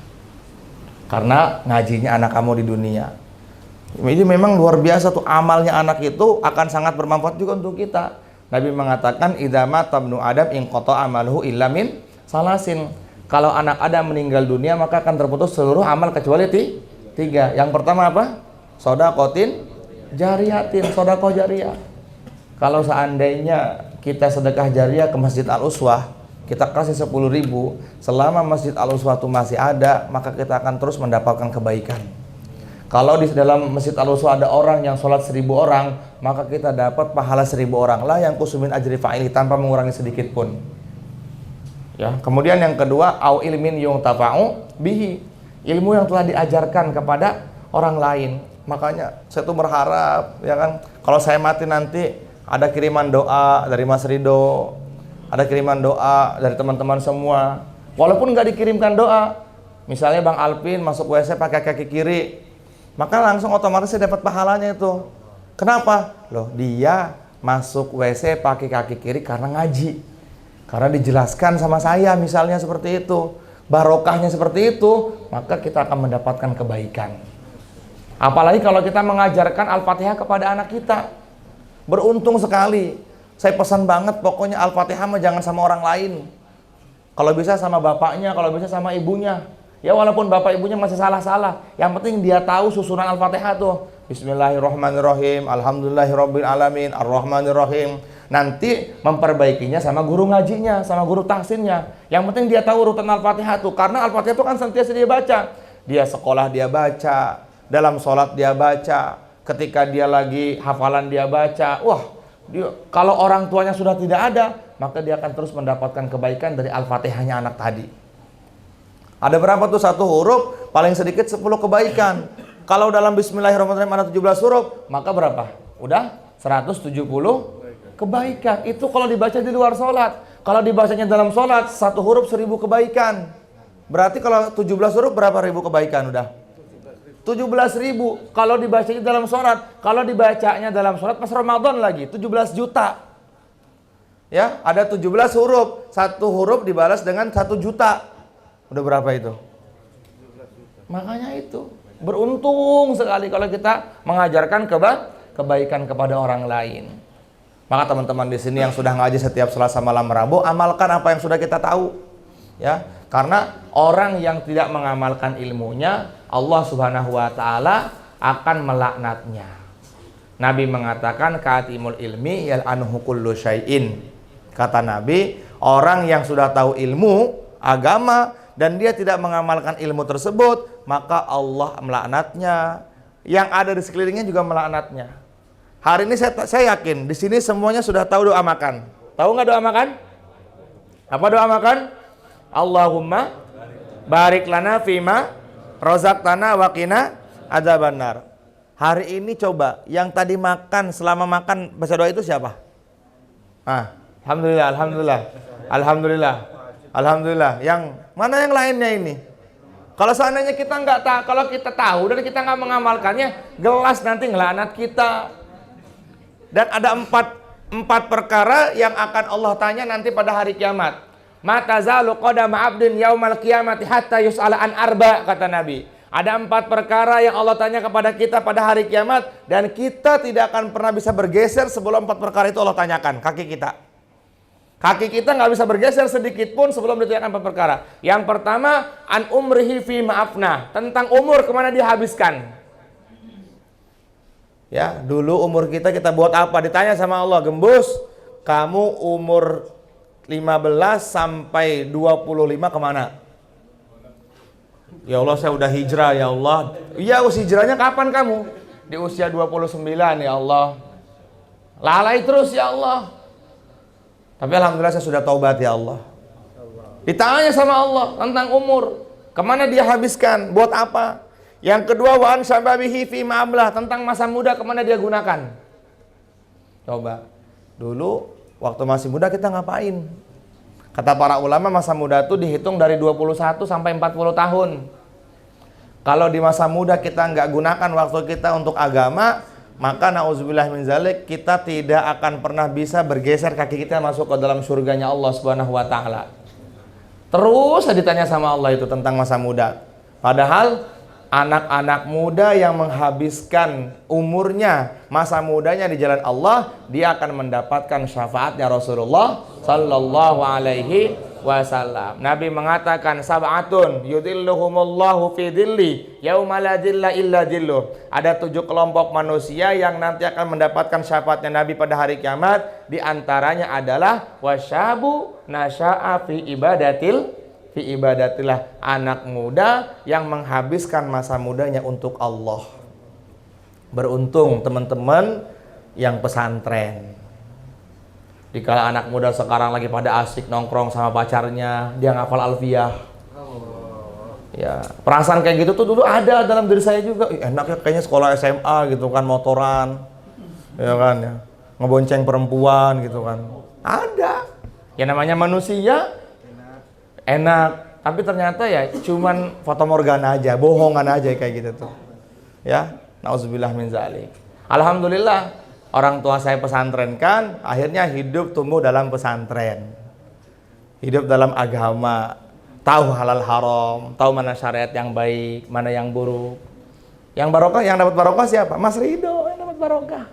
karena ngajinya anak kamu di dunia. Ini memang luar biasa tuh, amalnya anak itu akan sangat bermanfaat juga untuk kita. Nabi mengatakan, idza mata ibnu adam inqata amaluhu illa min salasin. Kalau anak Adam meninggal dunia, maka akan terputus seluruh amal kecuali tiga. Yang pertama apa? Sodakotin jariyatin, sodakoh jariyah. Kalau seandainya kita sedekah jariyah ke Masjid Al-Uswah, kita kasih 10.000, selama Masjid Al-Uswah itu masih ada, maka kita akan terus mendapatkan kebaikan. Kalau di dalam Masjid Al-Uswah ada orang yang sholat 1.000 orang, maka kita dapat pahala 1.000 orang lah yang kusumin ajri fa'ili, tanpa mengurangi sedikit pun. Ya, kemudian yang kedua, au ilmin yuntafa'u bihi, ilmu yang telah diajarkan kepada orang lain. Makanya saya tuh berharap, ya kan, kalau saya mati nanti ada kiriman doa dari Mas Rido, ada kiriman doa dari teman-teman semua. Walaupun nggak dikirimkan doa, misalnya Bang Alvin masuk WC pakai kaki kiri, maka langsung otomatis saya dapat pahalanya itu. Kenapa? Loh, dia masuk WC pakai kaki kiri karena ngaji. Karena dijelaskan sama saya, misalnya seperti itu. Barokahnya seperti itu, maka kita akan mendapatkan kebaikan. Apalagi kalau kita mengajarkan Al-Fatihah kepada anak kita. Beruntung sekali. Saya pesan banget, pokoknya Al-Fatihah mah jangan sama orang lain. Kalau bisa sama bapaknya, kalau bisa sama ibunya. Ya walaupun bapak ibunya masih salah-salah, yang penting dia tahu susunan Al-Fatihah tuh. Bismillahirrahmanirrahim, alhamdulillahirabbil alamin, arrahmanirrahim. Nanti memperbaikinya sama guru ngajinya, sama guru tahsinnya. Yang penting dia tahu urutan Al-Fatihah tuh, karena Al-Fatihah itu kan sentiasa dia baca. Dia sekolah dia baca, dalam sholat dia baca, ketika dia lagi hafalan dia baca. Wah, kalau orang tuanya sudah tidak ada, maka dia akan terus mendapatkan kebaikan dari Al-Fatihahnya anak tadi. Ada berapa tuh satu huruf? Paling sedikit 10 kebaikan. Kalau dalam Bismillahirrahmanirrahim ada 17 huruf, maka berapa? Udah 170 kebaikan. Itu kalau dibaca di luar sholat. Kalau dibacanya dalam sholat, satu huruf 1000 kebaikan. Berarti kalau 17 huruf berapa ribu kebaikan udah? 17.000. Kalau dibacanya dalam sholat. Kalau dibacanya dalam sholat pas Ramadan lagi, 17 juta. Ya, ada 17 huruf. Satu huruf dibalas dengan 1 juta. Udah berapa itu? Makanya itu. Beruntung sekali kalau kita mengajarkan kebaikan kepada orang lain. Maka teman-teman di sini yang sudah ngaji setiap Selasa malam Rabu, amalkan apa yang sudah kita tahu. Ya, karena orang yang tidak mengamalkan ilmunya, Allah Subhanahu wa taala akan melaknatnya. Nabi mengatakan katimul ilmi yal'anuhu kullu syai'in. Kata Nabi, orang yang sudah tahu ilmu agama dan dia tidak mengamalkan ilmu tersebut, maka Allah melaknatnya. Yang ada di sekelilingnya juga melaknatnya. Hari ini saya yakin di sini semuanya sudah tahu doa makan. Tahu nggak doa makan? Apa doa makan? Allahumma barik lana fima razaqtana wa qina adzabannar. Hari ini coba yang tadi makan, selama makan baca doa itu siapa? Alhamdulillah, alhamdulillah. Alhamdulillah. Alhamdulillah. Yang mana yang lainnya ini? Kalau seandainya kita nggak tahu, kalau kita tahu dan kita nggak mengamalkannya, gelas nanti ngelanat kita. Dan ada empat perkara yang akan Allah tanya nanti pada hari kiamat. Mata zalu qadama 'abdin yaumal qiyamati hatta yus'ala an arba, kata Nabi. Ada 4 perkara yang Allah tanya kepada kita pada hari kiamat, dan kita tidak akan pernah bisa bergeser sebelum 4 perkara itu Allah tanyakan. Kaki kita nggak bisa bergeser sedikit pun sebelum ditanyakan 4 perkara. Yang pertama, an umrihi fi ma'afna, tentang umur kemana dia habiskan. Ya, dulu umur kita buat apa? Ditanya sama Allah, Gembus, kamu umur 15 sampai 25 kemana? Ya Allah, saya udah hijrah ya Allah. Iya, hijrahnya kapan kamu? Di usia 29 ya Allah. Lalai terus ya Allah. Tapi alhamdulillah saya sudah taubat ya Allah. Ditanya sama Allah tentang umur, kemana dia habiskan, buat apa? Yang kedua, wa an syababihi fi ma'ablah, tentang masa muda kemana dia gunakan. Coba, dulu waktu masih muda kita ngapain? Kata para ulama, masa muda itu dihitung dari 21 sampai 40 tahun. Kalau di masa muda kita nggak gunakan waktu kita untuk agama, maka na'udzubillah min zalik, kita tidak akan pernah bisa bergeser kaki kita masuk ke dalam surganya Allah Subhanahu wa taala. Terus ditanya sama Allah itu tentang masa muda. Padahal anak-anak muda yang menghabiskan umurnya, masa mudanya di jalan Allah, dia akan mendapatkan syafaatnya Rasulullah sallallahu alaihi wasallam. Nabi mengatakan, sab'atun yudhilluhumullahu fi dhilli yauma la dhilla illa dhilluh. Ada 7 kelompok manusia yang nanti akan mendapatkan syafaatnya Nabi pada hari kiamat. Di antaranya adalah wasyabu nasya'a fi ibadatillah, anak muda yang menghabiskan masa mudanya untuk Allah. Beruntung teman-teman yang pesantren. Dikala anak muda sekarang lagi pada asik nongkrong sama pacarnya, dia ngafal alfiyah. Ya, perasaan kayak gitu tuh dulu ada dalam diri saya juga. Enak ya kayaknya sekolah SMA gitu kan, motoran. Ya kan ya. Ngebonceng perempuan gitu kan. Ada. Ya namanya manusia enak, tapi ternyata ya cuman fatamorgana aja, bohongan aja kayak gitu tuh. Ya, nauzubillah min zalik. Alhamdulillah, orang tua saya pesantren kan, akhirnya hidup tumbuh dalam pesantren. Hidup dalam agama, tahu halal haram, tahu mana syariat yang baik, mana yang buruk. Yang barokah, yang dapat barokah siapa? Mas Rido yang dapat barokah.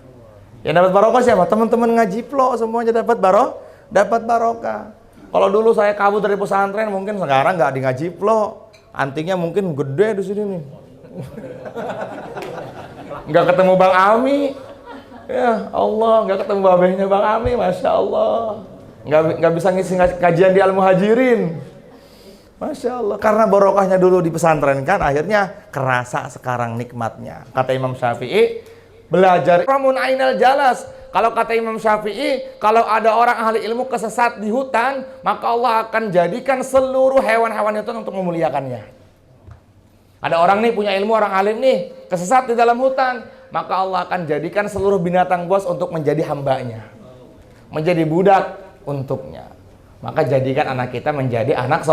Yang dapat barokah siapa? Teman-teman ngaji plo semuanya dapat barokah. Kalau dulu saya kabur dari pesantren, mungkin sekarang nggak di ngaji plo, antingnya mungkin gede di sini nih. Nggak ketemu Bang Ami, ya Allah, nggak ketemu babehnya Bang Ami, masya Allah. Nggak bisa ngisi kajian di Al Muhajirin, masya Allah. Karena barokahnya dulu di pesantren kan, akhirnya kerasa sekarang nikmatnya. Kata Imam Syafi'i, belajar ramun ainal jalas. Kalau kata Imam Syafi'i, kalau ada orang ahli ilmu kesesat di hutan, maka Allah akan jadikan seluruh hewan-hewan itu untuk memuliakannya. Ada orang nih punya ilmu, orang alim nih, kesesat di dalam hutan, maka Allah akan jadikan seluruh binatang buas untuk menjadi hambanya, menjadi budak untuknya. Maka jadikan anak kita menjadi anak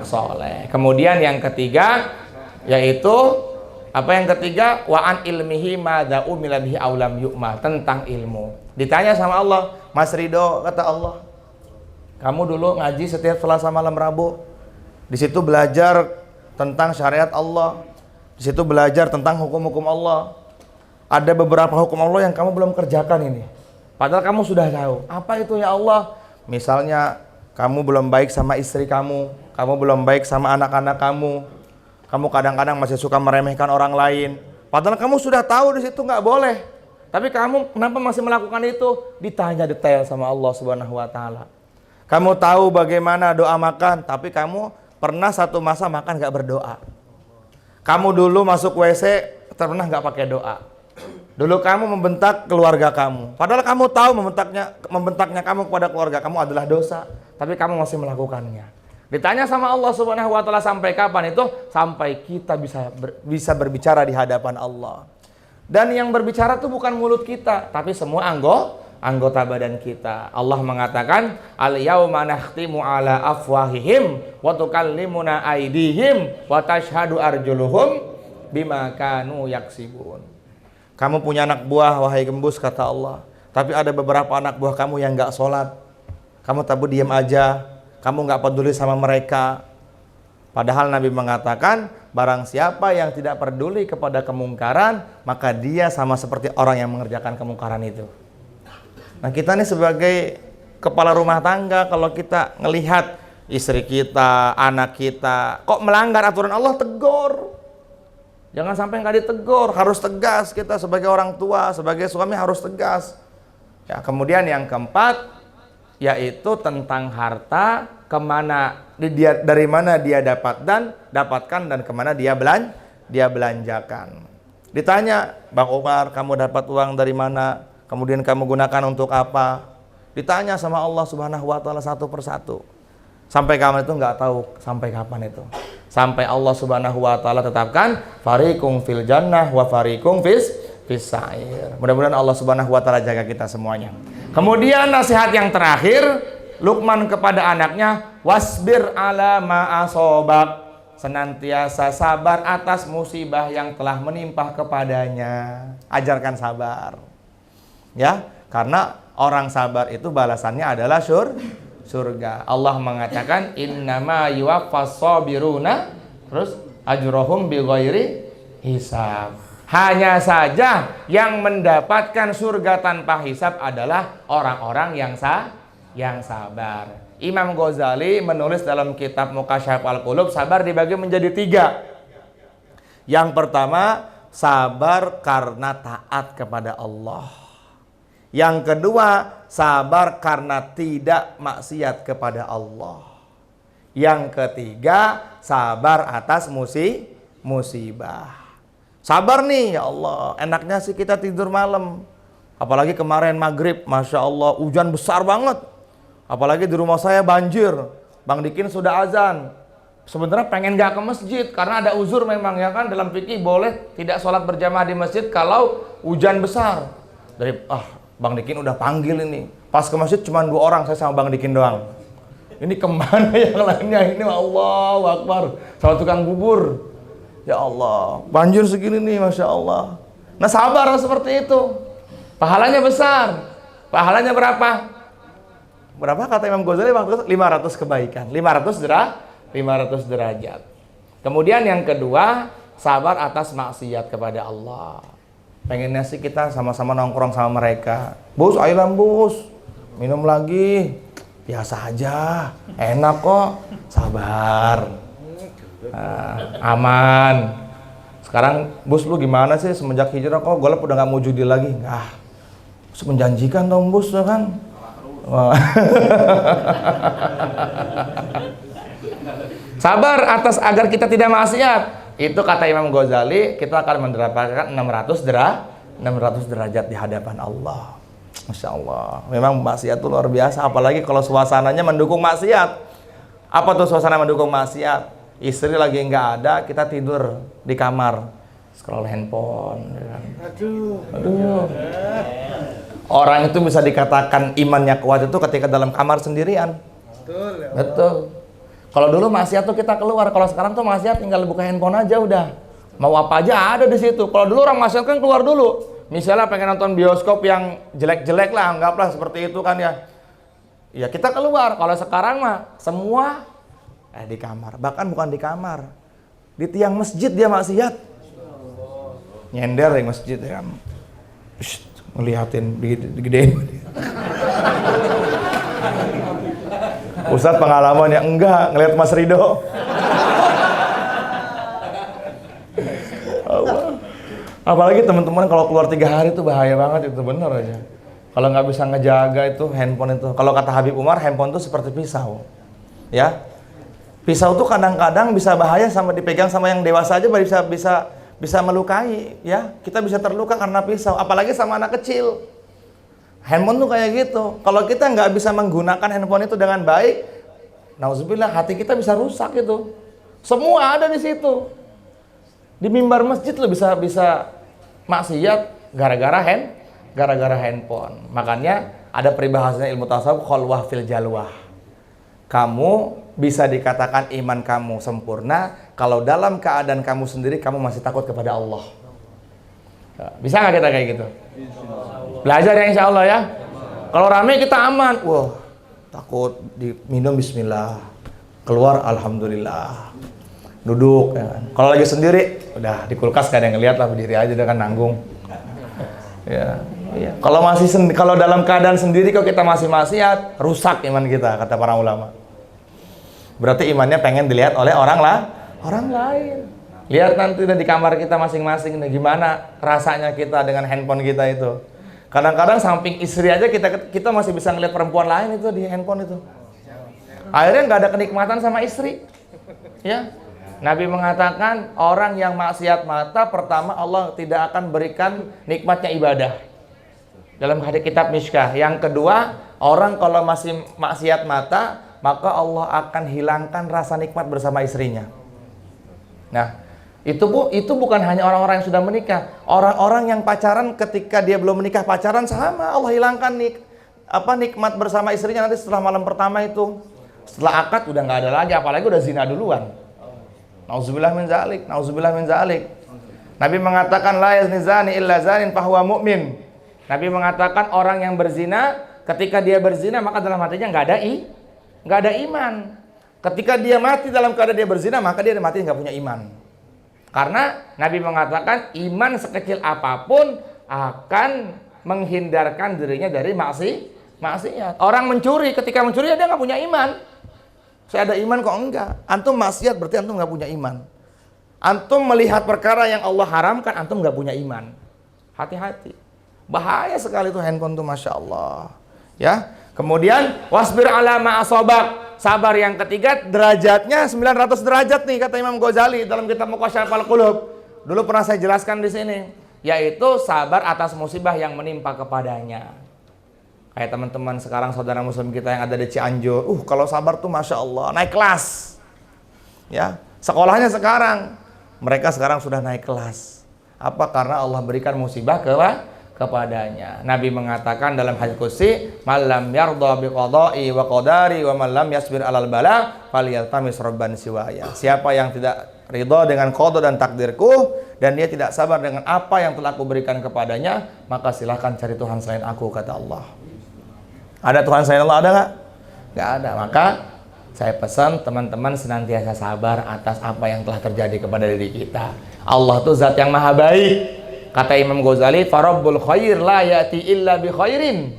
soleh. Kemudian yang ketiga, yaitu apa yang ketiga? Wa an ilmihi madza umila bihi aulam yu'ma, tentang ilmu. Ditanya sama Allah, Mas Rido, kata Allah, kamu dulu ngaji setiap Selasa malam Rabu. Di situ belajar tentang syariat Allah. Di situ belajar tentang hukum-hukum Allah. Ada beberapa hukum Allah yang kamu belum kerjakan ini. Padahal kamu sudah tahu. Apa itu ya Allah? Misalnya kamu belum baik sama istri kamu belum baik sama anak-anak kamu. Kamu kadang-kadang masih suka meremehkan orang lain. Padahal kamu sudah tahu di situ nggak boleh. Tapi kamu kenapa masih melakukan itu? Ditanya detail sama Allah Subhanahu wa taala. Kamu tahu bagaimana doa makan, tapi kamu pernah satu masa makan nggak berdoa. Kamu dulu masuk WC pernah nggak pakai doa. Dulu kamu membentak keluarga kamu. Padahal kamu tahu membentaknya kamu kepada keluarga kamu adalah dosa, tapi kamu masih melakukannya. Ditanya sama Allah Subhanahu wa taala sampai kapan itu? Sampai kita bisa berbicara di hadapan Allah. Dan yang berbicara itu bukan mulut kita, tapi semua anggota badan kita. Allah mengatakan, "Al-yauma nakhtimu ala afwahihim wa tukallimuna aydihim wa tashhadu arjuluhum bima kanu yaksibun." Kamu punya anak buah, wahai gembus, kata Allah. Tapi ada beberapa anak buah kamu yang gak sholat. Kamu tabu diam aja. Kamu gak peduli sama mereka. Padahal Nabi mengatakan, barang siapa yang tidak peduli kepada kemungkaran, maka dia sama seperti orang yang mengerjakan kemungkaran itu. Nah, kita nih sebagai kepala rumah tangga, kalau kita ngelihat istri kita, anak kita, kok melanggar aturan Allah, tegur. Jangan sampai nggak ditegur, harus tegas. Kita sebagai orang tua, sebagai suami harus tegas. Ya, kemudian yang keempat, yaitu tentang harta, dari mana dia dapatkan dan kemana dia belanjakan. Ditanya, Bang Umar, kamu dapat uang dari mana? Kemudian kamu gunakan untuk apa? Ditanya sama Allah Subhanahu wa taala satu persatu. Sampai kapan itu nggak tahu, sampai kapan itu. Sampai Allah Subhanahu wa taala tetapkan fariqum fil jannah wa fariqum fis sa'ir. Mudah-mudahan Allah Subhanahu wa taala jaga kita semuanya. Kemudian nasihat yang terakhir, Luqman kepada anaknya, wasbir ala ma asobak. Senantiasa sabar atas musibah yang telah menimpa kepadanya. Ajarkan sabar. Ya, karena orang sabar itu balasannya adalah surga. Allah mengatakan innama yuwaffas sabiruna terus ajrohum bighairi hisab. Hanya saja yang mendapatkan surga tanpa hisab adalah orang-orang yang sabar. Imam Ghazali menulis dalam kitab Mukasyaf al-Qulub, sabar dibagi menjadi 3. Yang pertama, sabar karena taat kepada Allah. Yang kedua, sabar karena tidak maksiat kepada Allah. Yang ketiga, sabar atas musibah. Sabar nih, ya Allah, enaknya sih kita tidur malam. Apalagi kemarin maghrib, Masya Allah, hujan besar banget. Apalagi di rumah saya banjir. Bang Dikin sudah azan. Sebenarnya pengen gak ke masjid, karena ada uzur memang, ya kan. Dalam fikih boleh tidak sholat berjamaah di masjid kalau hujan besar. Bang Dikin udah panggil ini. Pas ke masjid cuma 2 orang, saya sama Bang Dikin doang. Ini kemana yang lainnya? Ini Allahu Akbar. Sama tukang bubur. Ya Allah, banjir segini nih, Masya Allah. Nah, sabar seperti itu. Pahalanya besar. Pahalanya berapa? Berapa kata Imam Ghazali waktu itu? 500 kebaikan. 500 derajat. Kemudian yang kedua, sabar atas maksiat kepada Allah. Pengennya sih kita sama-sama nongkrong sama mereka. Bos, ayolah bos, minum lagi. Biasa aja, enak kok. Sabar, aman. Sekarang bos lu gimana sih semenjak hijrah kok golep udah gak mau judi lagi? Menjanjikan dong bos, ya kan? Sabar atas agar kita tidak maksiat. Itu kata Imam Ghazali, kita akan mendapatkan 600 derajat di hadapan Allah. Masya Allah. Memang maksiat itu luar biasa, apalagi kalau suasananya mendukung maksiat. Apa tuh suasana mendukung maksiat? Istri lagi nggak ada, kita tidur di kamar, scroll handphone. Aduh. Orang itu bisa dikatakan imannya kuat itu ketika dalam kamar sendirian. Betul. Kalau dulu maksiat tuh kita keluar, kalau sekarang tuh maksiat tinggal buka handphone aja udah. Mau apa aja ada di situ. Kalau dulu orang maksiat kan keluar dulu. Misalnya pengen nonton bioskop yang jelek-jelek lah, anggaplah seperti itu kan ya. Ya kita keluar. Kalau sekarang mah semua di kamar. Bahkan bukan di kamar, di tiang masjid dia maksiat. Nyender yang masjid ya. Ngeliatin digedein. Ustadz pengalaman ya enggak, ngeliat Mas Rido. Apalagi teman-teman kalau keluar 3 hari itu bahaya banget, itu bener aja. Kalau nggak bisa ngejaga itu handphone itu. Kalau kata Habib Umar, handphone itu seperti pisau. Ya, pisau tuh kadang-kadang bisa bahaya sama dipegang sama yang dewasa aja bisa bisa melukai, ya. Kita bisa terluka karena pisau, apalagi sama anak kecil. Handphone tuh kayak gitu. Kalau kita nggak bisa menggunakan handphone itu dengan baik, nauzubillah, hati kita bisa rusak itu. Semua ada di situ. Di mimbar masjid lo bisa maksiat gara-gara handphone. Makanya ada peribahasanya ilmu tasawuf, khalwah fil jalwah. Kamu bisa dikatakan iman kamu sempurna kalau dalam keadaan kamu sendiri kamu masih takut kepada Allah. Bisa nggak kita kayak gitu? Belajar ya insya Allah ya. Kalau rame kita aman. Wah, takut diminum bismillah, keluar alhamdulillah, duduk ya kan. Kalau lagi sendiri udah di kulkas gak ada yang ngeliat lah, berdiri aja udah kan nanggung. Ya, iya. Kalau dalam keadaan sendiri kok kita masih maksiat, rusak iman kita kata para ulama. Berarti imannya pengen dilihat oleh orang lain. Lihat nanti di kamar kita masing-masing gimana rasanya kita dengan handphone kita itu. Kadang-kadang samping istri aja kita masih bisa ngeliat perempuan lain itu di handphone itu. Akhirnya nggak ada kenikmatan sama istri. Ya. Nabi mengatakan orang yang maksiat mata, pertama Allah tidak akan berikan nikmatnya ibadah. Dalam hadits kitab Mishkah. Yang kedua, orang kalau masih maksiat mata, maka Allah akan hilangkan rasa nikmat bersama istrinya. Nah, itu bukan hanya orang-orang yang sudah menikah. Orang-orang yang pacaran ketika dia belum menikah pacaran sama, Allah hilangkan nikmat bersama istrinya nanti setelah malam pertama itu. Setelah akad udah nggak ada lagi, apalagi udah zina duluan. Nauzubillah min zalik. Nabi mengatakan la yazni zani illa zanin fahuwa mu'min. Nabi mengatakan orang yang berzina, ketika dia berzina maka dalam hatinya nggak ada iman. Ketika dia mati dalam keadaan dia berzina, maka dia mati nggak punya iman. Karena Nabi mengatakan iman sekecil apapun akan menghindarkan dirinya dari maksiat. Orang mencuri, ketika mencuri dia nggak punya iman. Saya ada iman kok enggak. Antum maksiat berarti antum nggak punya iman. Antum melihat perkara yang Allah haramkan, antum nggak punya iman. Hati-hati. Bahaya sekali itu handphone tuh, masya Allah. Ya. Kemudian wasbir ala ma'asobak. Sabar yang ketiga, derajatnya 900 derajat nih kata Imam Ghazali dalam kitab Muqasyafal Qulub. Dulu pernah saya jelaskan di sini, yaitu sabar atas musibah yang menimpa kepadanya. Kayak teman-teman sekarang saudara muslim kita yang ada di Cianjur, kalau sabar tuh masya Allah naik kelas. Ya, sekolahnya sekarang mereka sekarang sudah naik kelas. Apa? Karena Allah berikan musibah kepadanya. Nabi mengatakan dalam hadits qudsi, "Malam yardha biqada'i wa qadari wa man lam yasbir 'alal bala falyaltamis rabban siwaya." Siapa yang tidak ridha dengan qada dan takdirku dan dia tidak sabar dengan apa yang telah aku berikan kepadanya, maka silahkan cari Tuhan selain aku, kata Allah. Ada Tuhan selain Allah, ada nggak? Nggak ada. Maka saya pesan teman-teman senantiasa sabar atas apa yang telah terjadi kepada diri kita. Allah tuh zat yang maha baik. Kata Imam Ghazali, farabbul khair la ya'ti illa bi khairin.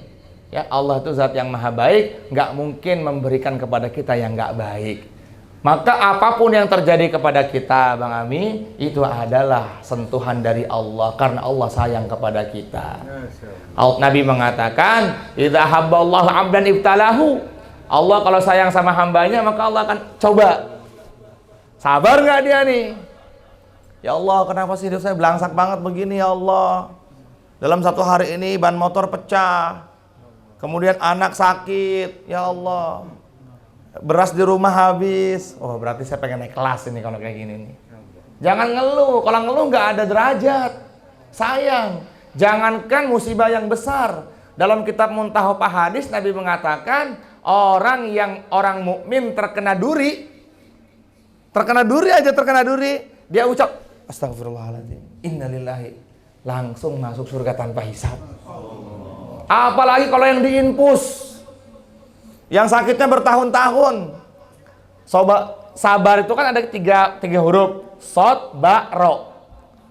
Ya, Allah itu zat yang maha baik, nggak mungkin memberikan kepada kita yang nggak baik. Maka apapun yang terjadi kepada kita, Bang Ami, itu adalah sentuhan dari Allah karena Allah sayang kepada kita. Nabi mengatakan, idza habballahu 'abdan ibtalahu. Allah kalau sayang sama hambanya, maka Allah akan coba. Sabar nggak dia nih? Ya Allah, kenapa sih hidup saya belangsak banget begini ya Allah? Dalam satu hari ini ban motor pecah, kemudian anak sakit, ya Allah. Beras di rumah habis. Oh, berarti saya pengen naik kelas ini kalau kayak gini nih. Jangan ngeluh, kalau ngeluh nggak ada derajat. Sayang, jangankan musibah yang besar. Dalam kitab Muntahopah Hadis Nabi mengatakan orang mukmin terkena duri aja, dia ucap astagfirullahaladzim, innalillahi, langsung masuk surga tanpa hisab. Apalagi kalau yang diinfus, yang sakitnya bertahun-tahun. Sabar itu kan ada tiga huruf, sod, ba, ro.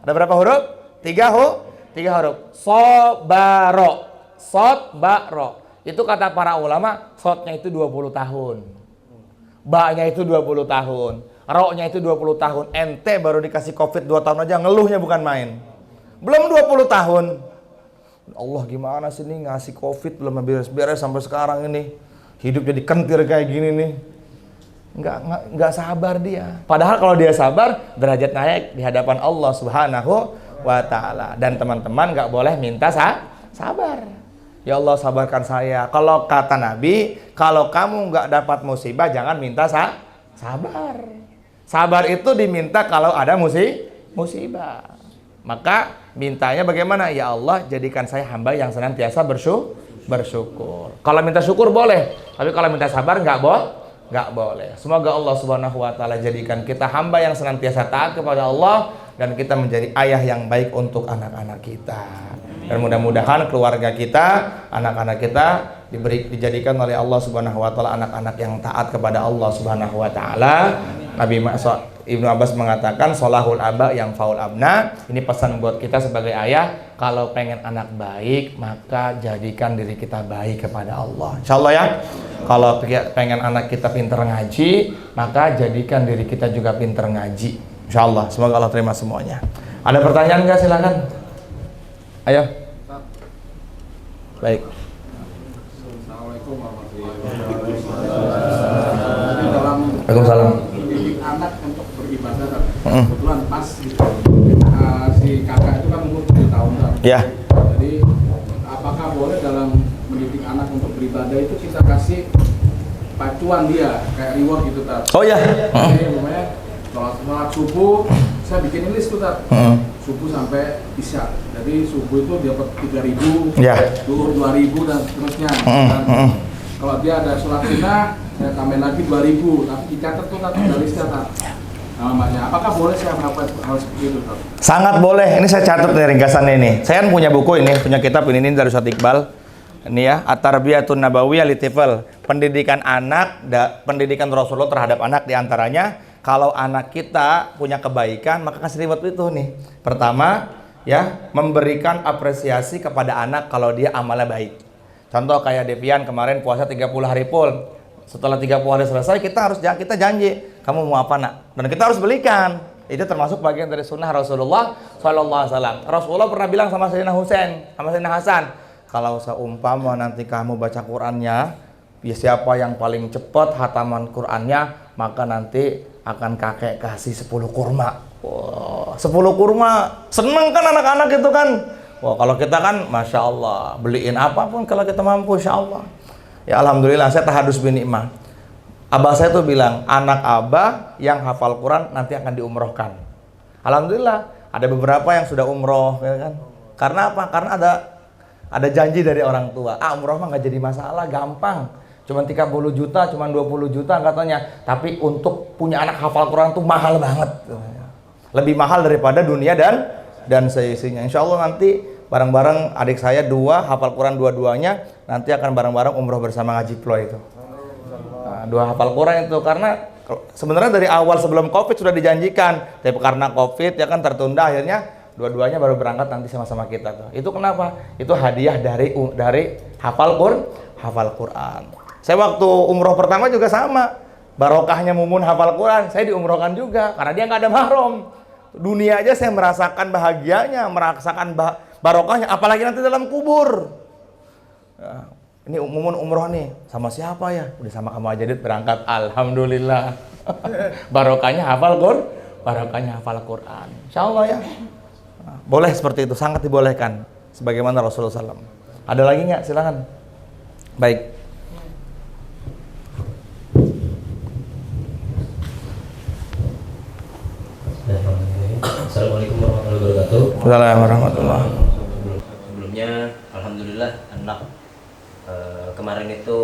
Ada berapa huruf? Tiga huruf. Sobaro, sod, ba, ro. Itu kata para ulama, sodnya itu 20 tahun, ba-nya itu 20 tahun, ro-nya itu 20 tahun. Ente baru dikasih covid 2 tahun aja ngeluhnya bukan main, belum 20 tahun. Allah gimana sih nih ngasih covid belum beres-beres sampai sekarang ini, hidup jadi kentir kayak gini nih. nggak sabar dia. Padahal kalau dia sabar, derajat naik di hadapan Allah Subhanahu wa Ta'ala. Dan teman-teman nggak boleh minta sabar. Ya Allah, sabarkan saya. Kalau kata Nabi, kalau kamu nggak dapat musibah, jangan minta sabar. Sabar itu diminta kalau ada musibah. Maka mintanya bagaimana? Ya Allah, jadikan saya hamba yang senantiasa bersyukur. Kalau minta syukur boleh, tapi kalau minta sabar nggak boleh. Semoga Allah Subhanahu wa Ta'ala jadikan kita hamba yang senantiasa taat kepada Allah, dan kita menjadi ayah yang baik untuk anak-anak kita. Dan mudah-mudahan keluarga kita, anak-anak kita dijadikan oleh Allah Subhanahu wa Ta'ala anak-anak yang taat kepada Allah Subhanahu wa Ta'ala. Nabi Ibnu Abbas mengatakan solahul aba yang faul abna. Ini pesan buat kita sebagai ayah, kalau pengen anak baik maka jadikan diri kita baik kepada Allah, insyaallah ya. Kalau pengen anak kita pinter ngaji, maka jadikan diri kita juga pinter ngaji, insyaallah. Semoga Allah terima semuanya. Ada pertanyaan nggak? Silakan. Ayo. Baik. Assalamualaikum warahmatullahi wabarakatuh. Waalaikumsalam. Mendidik anak untuk beribadah, kebetulan pas si kakak itu kan umur 7 tahun kan. Ya. Jadi apakah boleh dalam mendidik anak untuk beribadah itu kita kasih pacuan dia kayak reward gitu Tat? Oh ya. Jadi namanya sholat subuh saya bikin list tuh Tat. Subuh sampai isya. Jadi subuh itu dapat 3.000, zuhur 2.000 dan seterusnya. Dan kalau dia ada sholat sunnah, saya tambahin lagi 2.000. Tapi dicatat tuh Tat, dari listnya Tat. Namanya. Apakah boleh saya melakukan hal seperti itu Tat? Sangat boleh. Ini saya catat nih ringkasannya ini. Saya kan punya buku ini, punya kitab ini dari Ustaz Iqbal. Ini ya, At-Tarbiyatun Nabawiyah Litifal. Pendidikan anak, pendidikan Rasulullah terhadap anak diantaranya. Kalau anak kita punya kebaikan, maka kasih reward itu nih. Pertama, ya, memberikan apresiasi kepada anak kalau dia amalnya baik. Contoh kayak Devian kemarin puasa 30 hari full. Setelah 30 hari selesai, kita janji, kamu mau apa nak? Dan kita harus belikan. Itu termasuk bagian dari sunnah Rasulullah SAW. Rasulullah pernah bilang sama Sayyidina Husain, sama Sayyidina Hasan, kalau seumpama nanti kamu baca Qur'annya, ya siapa yang paling cepat hataman Qur'annya, maka nanti akan kakek kasih 10 kurma. Wow, 10 kurma. Seneng kan anak-anak itu kan. Wah, kalau kita kan Masya Allah, beliin apapun kalau kita mampu, Insya Allah. Ya Alhamdulillah, saya tahadus binikmah. Abah saya tuh bilang, anak abah yang hafal Quran nanti akan diumrohkan. Alhamdulillah, ada beberapa yang sudah umroh, ya kan? Karena apa? Karena ada janji dari orang tua. Umroh mah nggak jadi masalah, gampang. Cuman 30 juta, cuman 20 juta katanya. Tapi untuk punya anak hafal Quran tuh mahal banget. Lebih mahal daripada dunia dan seisinya. Insya Allah nanti bareng-bareng adik saya 2 hafal Quran dua-duanya, nanti akan bareng-bareng umroh bersama ngaji ploy itu. Nah, 2 hafal Quran itu karena sebenarnya dari awal sebelum Covid sudah dijanjikan, tapi karena Covid ya kan tertunda, akhirnya dua-duanya baru berangkat nanti sama-sama kita tuh. Itu kenapa? Itu hadiah dari hafal Quran. Saya waktu umroh pertama juga sama. Barokahnya Mumun hafal Quran, saya diumrohkan juga karena dia nggak ada mahram. Dunia aja saya merasakan bahagianya, merasakan barokahnya, apalagi nanti dalam kubur. Nah, ini Mumun umroh nih, sama siapa ya? Udah sama kamu aja Dit, berangkat. Alhamdulillah. Barokahnya hafal Quran. Insya Allah ya. Nah, boleh seperti itu, sangat dibolehkan. Sebagaimana Rasulullah SAW. Ada lagi nggak? Silakan. Baik. Assalamualaikum warahmatullahi wabarakatuh. Waalaikumsalam warahmatullahi. Sebelumnya alhamdulillah anak kemarin itu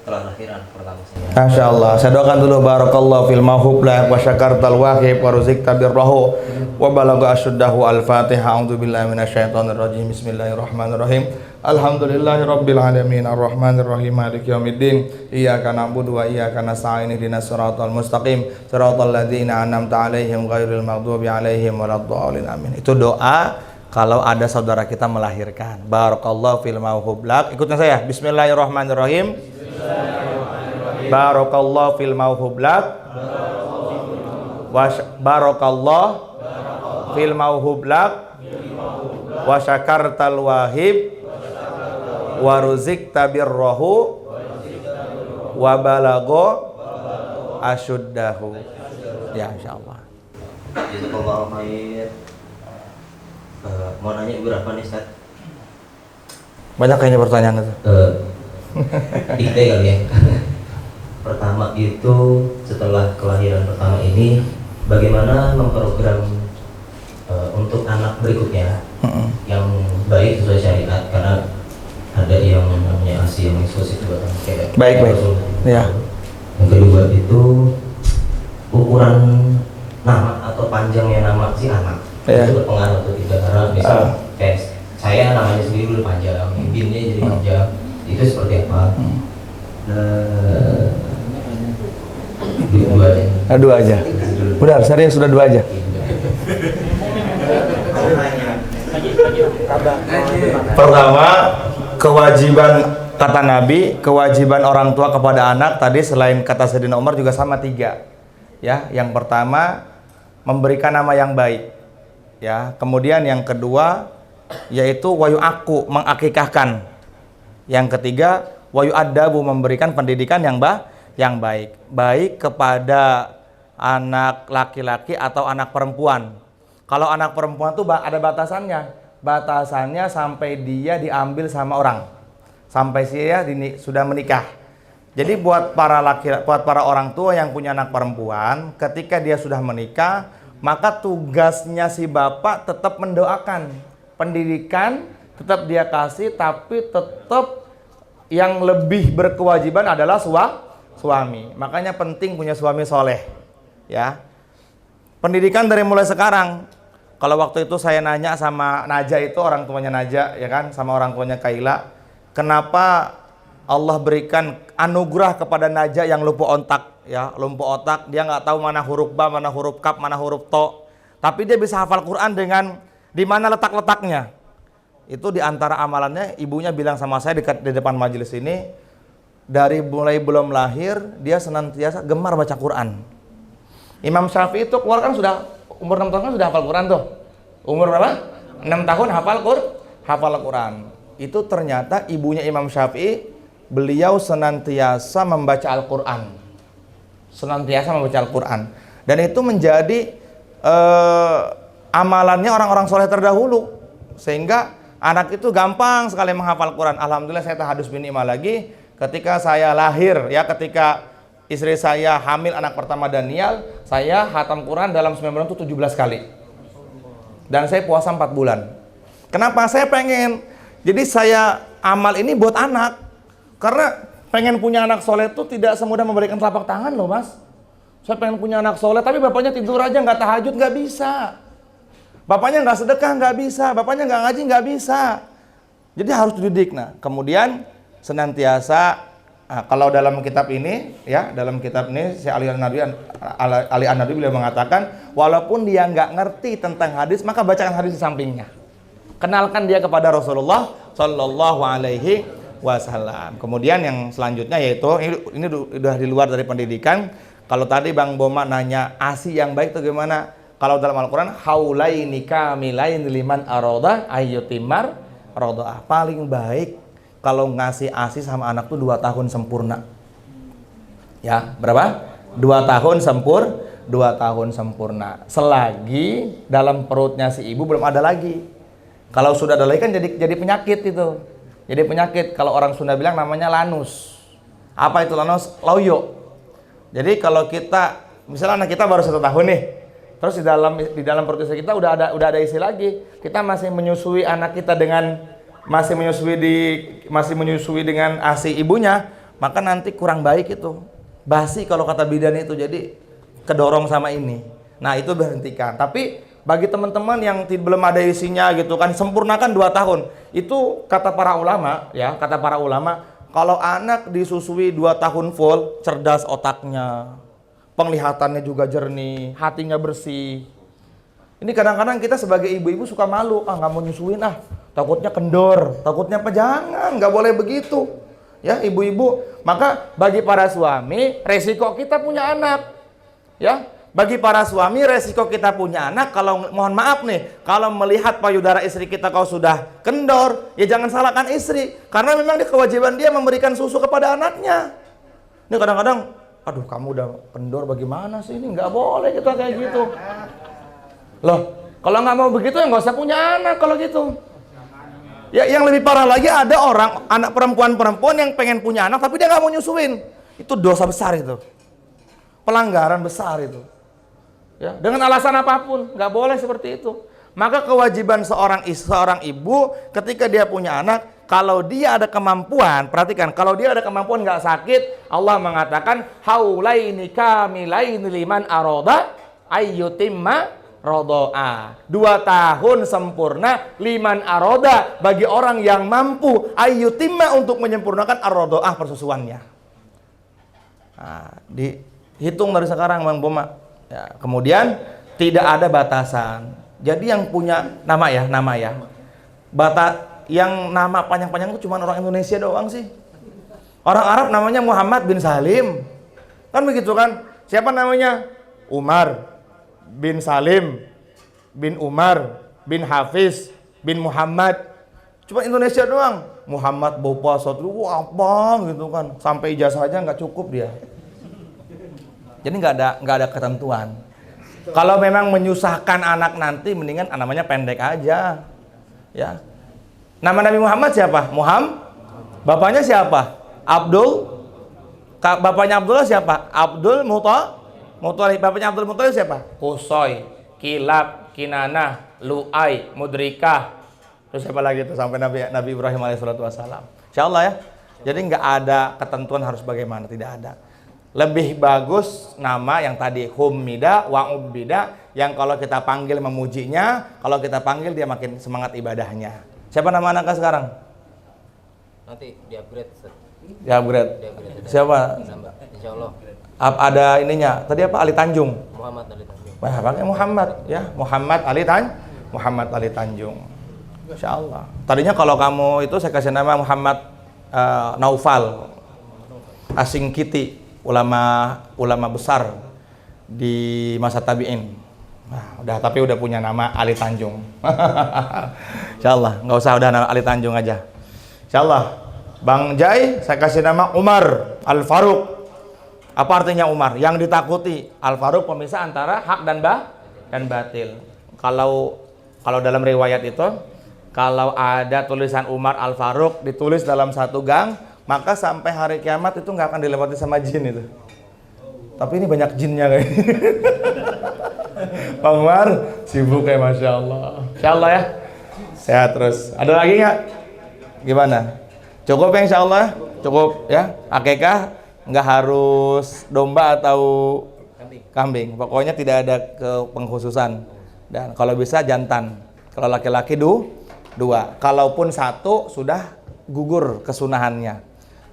telah lahiran pertama saya. Masya Allah. Saya doakan dulu barakallahu fil mahub lah wa syakartal wahib wa ruzikta birrahu wa balagha asyuddahu. Al-Fatihah. A'udzubillahi minasyaitonir rajim. Bismillahirrahmanirrahim. Alhamdulillahi rabbil alamin arrahmanir rahim maliki yaumiddin. Iyyaka na'budu wa iyyaka nasta'in ihdinas siratal mustaqim siratal ladzina an'amta 'alaihim ghairil maghdubi 'alaihim waladdallin. Amin. Itu doa kalau ada saudara kita melahirkan. Barakallahu fil mauhub lak. Ikutnya saya. Bismillahirrahmanirrahim. Barakallahu fil mauhub lak. Barakallahu fil mauhub lak. Wa syakartal wahib wa ruzikta birrahu wa balagha asyuddahu. Ya, insyaallah. Jazakallahu khair. Mau nanya berapa nih, Ustaz? Banyak kayaknya pertanyaan itu. Tiga kali ya. Pertama itu setelah kelahiran pertama ini, bagaimana memprogram untuk anak berikutnya yang baik sesuai syariat, karena ada yang namanya ASI yang eksklusif buat anak kayak Baik. Ya. Yang kedua itu ukuran nama atau panjangnya nama si anak itu berpengaruh atau tidak, karena misal kayak saya namanya sendiri dulu panjang, binnya jadi panjang, itu seperti apa? Dua aja. Benar, serius sudah dua aja. Pertama, kewajiban kata Nabi, kewajiban orang tua kepada anak tadi selain kata Sayyidina Umar juga sama 3. Ya, yang pertama memberikan nama yang baik. Ya, kemudian yang kedua yaitu wayu aku, mengakikahkan. Yang ketiga wayu adabu, memberikan pendidikan yang baik, baik kepada anak laki-laki atau anak perempuan. Kalau anak perempuan tuh ada batasannya sampai dia diambil sama orang, sampai dia sudah menikah. Jadi buat para orang tua yang punya anak perempuan, ketika dia sudah menikah, maka tugasnya si bapak tetap mendoakan, pendidikan tetap dia kasih, tapi tetap yang lebih berkewajiban adalah suami. Makanya penting punya suami soleh, ya. Pendidikan dari mulai sekarang. Kalau waktu itu saya nanya sama Naja, itu orang tuanya Naja, ya kan, sama orang tuanya Kaila, kenapa Allah berikan anugerah kepada Naja yang lumpuh otak, ya, lumpuh otak, dia nggak tahu mana huruf ba, mana huruf kaf, mana huruf to, tapi dia bisa hafal Quran dengan di mana letak-letaknya. Itu diantara amalannya, ibunya bilang sama saya di depan majelis ini, dari mulai belum lahir dia senantiasa gemar baca Quran. Imam Syafi'i itu keluar kan sudah umur 6 tahun kan sudah hafal Quran tuh. Umur berapa? 6 tahun hafal Quran. Itu ternyata ibunya Imam Syafi'i, beliau senantiasa membaca Al-Quran. Dan itu menjadi amalannya orang-orang soleh terdahulu. Sehingga anak itu gampang sekali menghafal Quran. Alhamdulillah saya tahadus bin Imam lagi. Ketika saya lahir, ya, ketika istri saya hamil anak pertama Daniel, saya khatam Quran dalam 9 bulan itu 17 kali. Dan saya puasa 4 bulan. Kenapa? Saya pengen. Jadi saya amal ini buat anak. Karena pengen punya anak soleh itu tidak semudah memberikan telapak tangan loh, Mas. Saya pengen punya anak soleh, tapi bapaknya tidur aja, nggak tahajud, nggak bisa. Bapaknya nggak sedekah, nggak bisa. Bapaknya nggak ngaji, nggak bisa. Jadi harus dididik. Nah, kemudian senantiasa, kalau dalam kitab ini, ya, dalam kitab ini si Ali An-Nadwi beliau mengatakan, walaupun dia nggak ngerti tentang hadis, maka bacakan hadis di sampingnya. Kenalkan dia kepada Rasulullah Shallallahu Alaihi Wasallam. Kemudian yang selanjutnya yaitu ini udah di luar dari pendidikan. Kalau tadi Bang Boma nanya ASI yang baik itu gimana? Kalau dalam Al-Quran, haulaini kamilain liman aroda ayyutimar rodoah. Paling baik kalau ngasih ASI sama anak tuh 2 tahun sempurna. Ya, berapa? 2 tahun 2 tahun sempurna. Selagi dalam perutnya si ibu belum ada lagi. Kalau sudah ada lagi kan jadi penyakit itu. Jadi penyakit, kalau orang Sunda bilang namanya lanus. Apa itu lanus? Loyo. Jadi kalau kita, misalnya anak kita baru 1 tahun nih, terus di dalam perut istri kita udah ada isi lagi. Kita masih menyusui anak kita dengan masih menyusui dengan ASI ibunya, maka nanti kurang baik itu. Basi kalau kata bidan itu, jadi kedorong sama ini. Nah, itu berhentikan. Tapi bagi teman-teman yang belum ada isinya gitu kan, sempurnakan 2 tahun. Itu kata para ulama, ya, kalau anak disusui 2 tahun full, cerdas otaknya, penglihatannya juga jernih, hatinya bersih. Ini kadang-kadang kita sebagai ibu-ibu suka malu, nggak mau nyusuin, takutnya kendor, takutnya apa? Jangan, nggak boleh begitu. Ya, ibu-ibu. Maka bagi para suami, resiko kita punya anak. Ya, bagi para suami, resiko kita punya anak, kalau mohon maaf nih, kalau melihat payudara istri kita kalau sudah kendor, ya jangan salahkan istri. Karena memang kewajiban dia memberikan susu kepada anaknya. Ini kadang-kadang Aduh, kamu udah kendor bagaimana sih ini? Nggak boleh kita kayak gitu. Loh, kalau nggak mau begitu ya nggak usah punya anak kalau gitu. Ya, yang lebih parah lagi ada orang, anak perempuan yang pengen punya anak tapi dia nggak mau nyusuin. Itu dosa besar itu. Pelanggaran besar itu. Ya, dengan alasan apapun, nggak boleh seperti itu. Maka kewajiban seorang ibu ketika dia punya anak, kalau dia ada kemampuan, perhatikan, kalau dia ada kemampuan nggak sakit, Allah mengatakan haulaini kamilaini liman aroda ayyutimma rodoa. 2 tahun sempurna liman aroda bagi orang yang mampu ayyutimma untuk menyempurnakan arrodoah persusuannya. Nah, dihitung dari sekarang Bang Boma. Ya, kemudian tidak ada batasan. Jadi yang punya nama ya, yang nama panjang-panjang itu cuma orang Indonesia doang sih. Orang Arab namanya Muhammad bin Salim. Kan begitu kan? Siapa namanya? Umar bin Salim bin Umar bin Hafiz bin Muhammad. Cuma Indonesia doang. Muhammad Bopa Sotru, apa gitu kan? Sampai ijazah aja nggak cukup dia. Jadi nggak ada ketentuan. Kalau memang menyusahkan anak nanti, mendingan namanya pendek aja. Ya. Nama Nabi Muhammad siapa? Bapaknya siapa? Abdul. Bapaknya Abdullah siapa? Abdul Muthalib. Bapaknya Abdul Muthalib siapa? Qusay, Kilab, Kinanah, Lu'ay, Mudrikah. Terus siapa lagi itu sampai Nabi Ibrahim alaihissalam. Insyaallah ya. Jadi nggak ada ketentuan harus bagaimana, tidak ada. Lebih bagus nama yang tadi Hummida wa Ubbida, yang kalau kita panggil memujinya, kalau kita panggil dia makin semangat ibadahnya. Siapa nama anaknya sekarang? Nanti di-upgrade. Di-upgrade. Siapa? Insyaallah. Ada ininya. Tadi apa? Ali Tanjung. Muhammad Ali Tanjung. Wah, pakai Muhammad ya. Muhammad Ali Tanjung. Insyaallah. Tadinya kalau kamu itu saya kasih nama Muhammad Naufal. Asing Kiti. Ulama besar di masa tabi'in. Nah, tapi udah punya nama Ali Tanjung. Insyaallah, nggak usah udah nama Ali Tanjung aja. Insyaallah. Bang Jai, saya kasih nama Umar Al-Faruq. Apa artinya Umar? Yang ditakuti. Al-Faruq pemisah antara hak dan batil. Kalau dalam riwayat itu, kalau ada tulisan Umar Al-Faruq ditulis dalam satu gang, maka sampai hari kiamat itu nggak akan dilewati sama jin itu. Tapi ini banyak jinnya kayak. Pak Umar sibuk kayak Masya Allah. Insya Allah ya. Sehat terus. Ada lagi nggak? Gimana? Cukup ya Insya Allah? Cukup ya? Akikah nggak harus domba atau kambing. Pokoknya tidak ada pengkhususan. Dan kalau bisa jantan. Kalau laki-laki 2. Kalaupun 1 sudah gugur kesunahannya.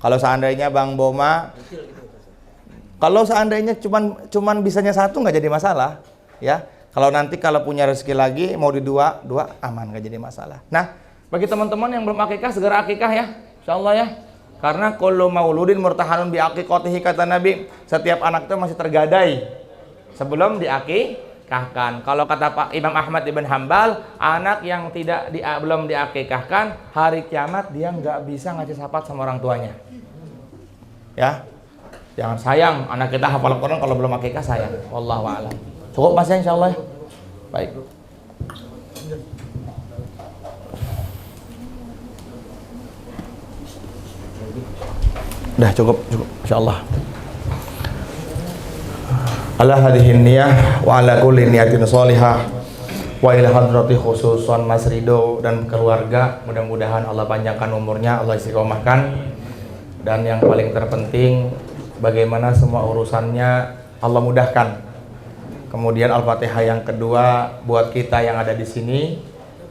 Kalau seandainya Bang Boma, kalau seandainya cuman bisanya 1 nggak jadi masalah, ya. Kalau nanti kalau punya rezeki lagi mau di 2 aman, nggak jadi masalah. Nah, bagi teman-teman yang belum akikah segera akikah ya, insyaallah ya. Karena kullu mauludin murtahanun bi aqiqatihi kata Nabi, setiap anak itu masih tergadai sebelum diakikahkan. Kalau kata Pak Imam Ahmad ibn Hambal, anak yang belum diakikahkan, hari kiamat dia nggak bisa ngasih syafaat sama orang tuanya. Ya, jangan sayang anak kita hafal Al-Quran kalau belum akikah, sayang. Wallahu a'lam. Cukup Mas ya insyaallah. Baik. Udah cukup insyaallah. Ala hadhihi niyah wa ala kulli niyatin shalihah wa ila hadrati khususan Mas Rido dan keluarga, mudah-mudahan Allah panjangkan umurnya, Allah istiqomahkan, dan yang paling terpenting bagaimana semua urusannya Allah mudahkan. Kemudian Al-Fatihah yang kedua buat kita yang ada di sini,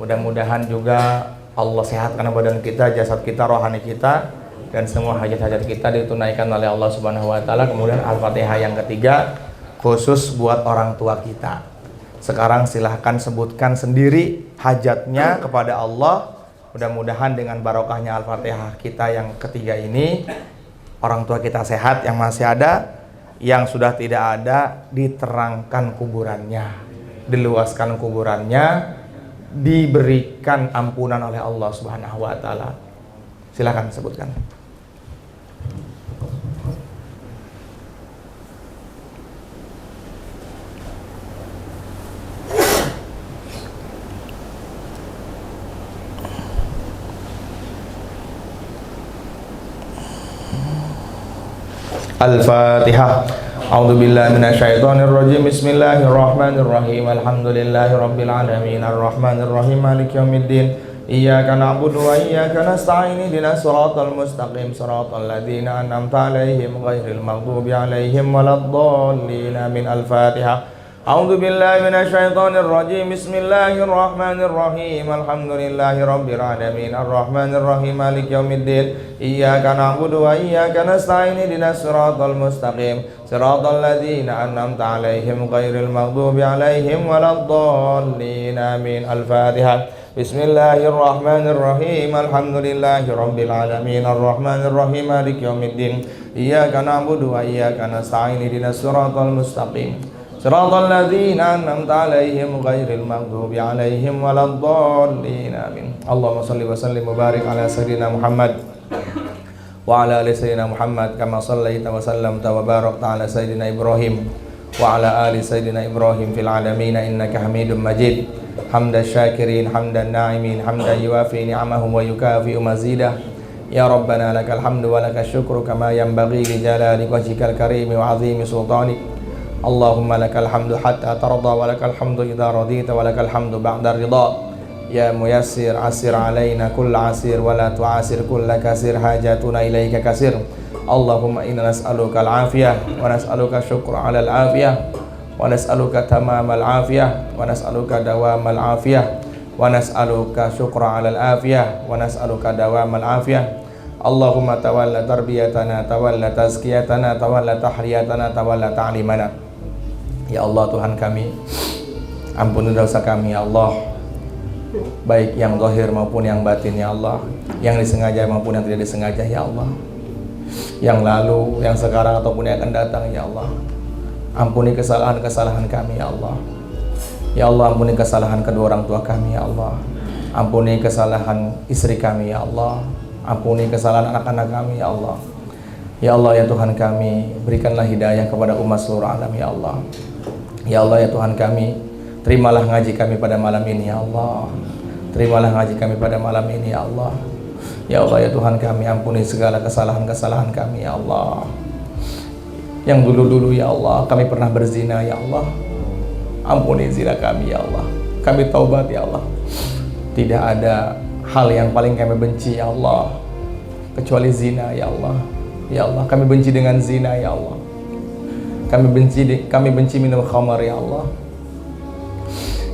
mudah-mudahan juga Allah sehatkan badan kita, jasad kita, rohani kita, dan semua hajat-hajat kita ditunaikan oleh Allah Subhanahu wa taala. Kemudian Al-Fatihah yang ketiga khusus buat orang tua kita. Sekarang silahkan sebutkan sendiri hajatnya kepada Allah. Mudah-mudahan dengan barokahnya Al-Fatihah kita yang ketiga ini, orang tua kita sehat yang masih ada, yang sudah tidak ada diterangkan kuburannya, diluaskan kuburannya, diberikan ampunan oleh Allah Subhanahu wa taala. Silakan sebutkan. Al-Fatihah. A'udzu billahi minasyaitonir rajim. Bismillahirrahmanirrahim. Alhamdulillahi rabbil alamin arrahmanir rahim maliki yaumiddin. Iyyaka na'budu wa iyyaka nasta'in. Ihdinas siratal mustaqim siratal ladzina an'amta 'alaihim ghairil maghdubi 'alaihim waladdallin. Amin. Al-Fatihah. A'udzu billahi minasyaitonir rajim. Bismillahirrahmanirrahim. Alhamdulillahi rabbil alamin arrahmanir rahim maliki yaumiddin. Iyyaka na'budu wa iyyaka nasta'in. Ihdinas siratal mustaqim siratal ladzina an'amta 'alaihim ghairil maghdubi 'alaihim waladdallin. Amin. Al-Fatihah. Bismillahirrahmanirrahim. Alhamdulillahi rabbil alamin arrahmanir rahim maliki yaumiddin. Iyyaka na'budu wa iyyaka nasta'in. Ihdinas siratal mustaqim siratal ladzina an'amta 'alaihim ghairil maghdubi 'alaihim waladdallin. Amin. Allahumma shalli wa sallim wa barik ala sayyidina Muhammad wa ala ali sayyidina Muhammad kama shallaita wa sallamta wa barakta ala sayyidina Ibrahim wa ala ali sayyidina Ibrahim fil alamin innaka Hamidum Majid. Hamdan syakirin, hamdan na'imin, hamdan yuwafi ni'amahum wa yukafi'u mazidah. Ya Rabbana lakal hamdu wa lakal syukru kama yanbaghi li jalali wajhikal karim wa 'azimi sultanik. Allahumma lakal hamdu hatta tarda wa lakal hamdu idza radita wa lakal hamdu ba'da ridha. Ya muyassir asir alaina kull asir wa la tu'asir kull kasir hajatuna ilaika kasir. Allahumma inna nas'aluka al-afiyah wa nas'aluka syukra 'ala al-afiyah wa nas'aluka tamamal afiyah wa nas'aluka dawamal afiyah wa nas'aluka syukra 'ala al-afiyah wa nas'aluka dawamal afiyah. Allahumma tawalla tarbiyatana, tawalla tazkiyatana, tawalla tahriyatana, tawalla ta'limana. Ya Allah Tuhan kami, ampuni dosa kami ya Allah, baik yang zahir maupun yang batin ya Allah, yang disengaja maupun yang tidak disengaja ya Allah, yang lalu, yang sekarang ataupun yang akan datang ya Allah. Ampuni kesalahan-kesalahan kami ya Allah. Ya Allah, ampuni kesalahan kedua orang tua kami ya Allah. Ampuni kesalahan istri kami ya Allah. Ampuni kesalahan anak-anak kami ya Allah. Ya Allah ya Tuhan kami, berikanlah hidayah kepada umat seluruh alam ya Allah. Ya Allah ya Tuhan kami, terimalah ngaji kami pada malam ini ya Allah. Terimalah ngaji kami pada malam ini ya Allah. Ya Allah ya Tuhan kami, ampuni segala kesalahan-kesalahan kami ya Allah. Yang dulu-dulu ya Allah kami pernah berzina ya Allah. Ampuni zina kami ya Allah. Kami taubat ya Allah. Tidak ada hal yang paling kami benci ya Allah kecuali zina ya Allah. Ya Allah, kami benci dengan zina ya Allah. Kami benci minum khamar ya Allah.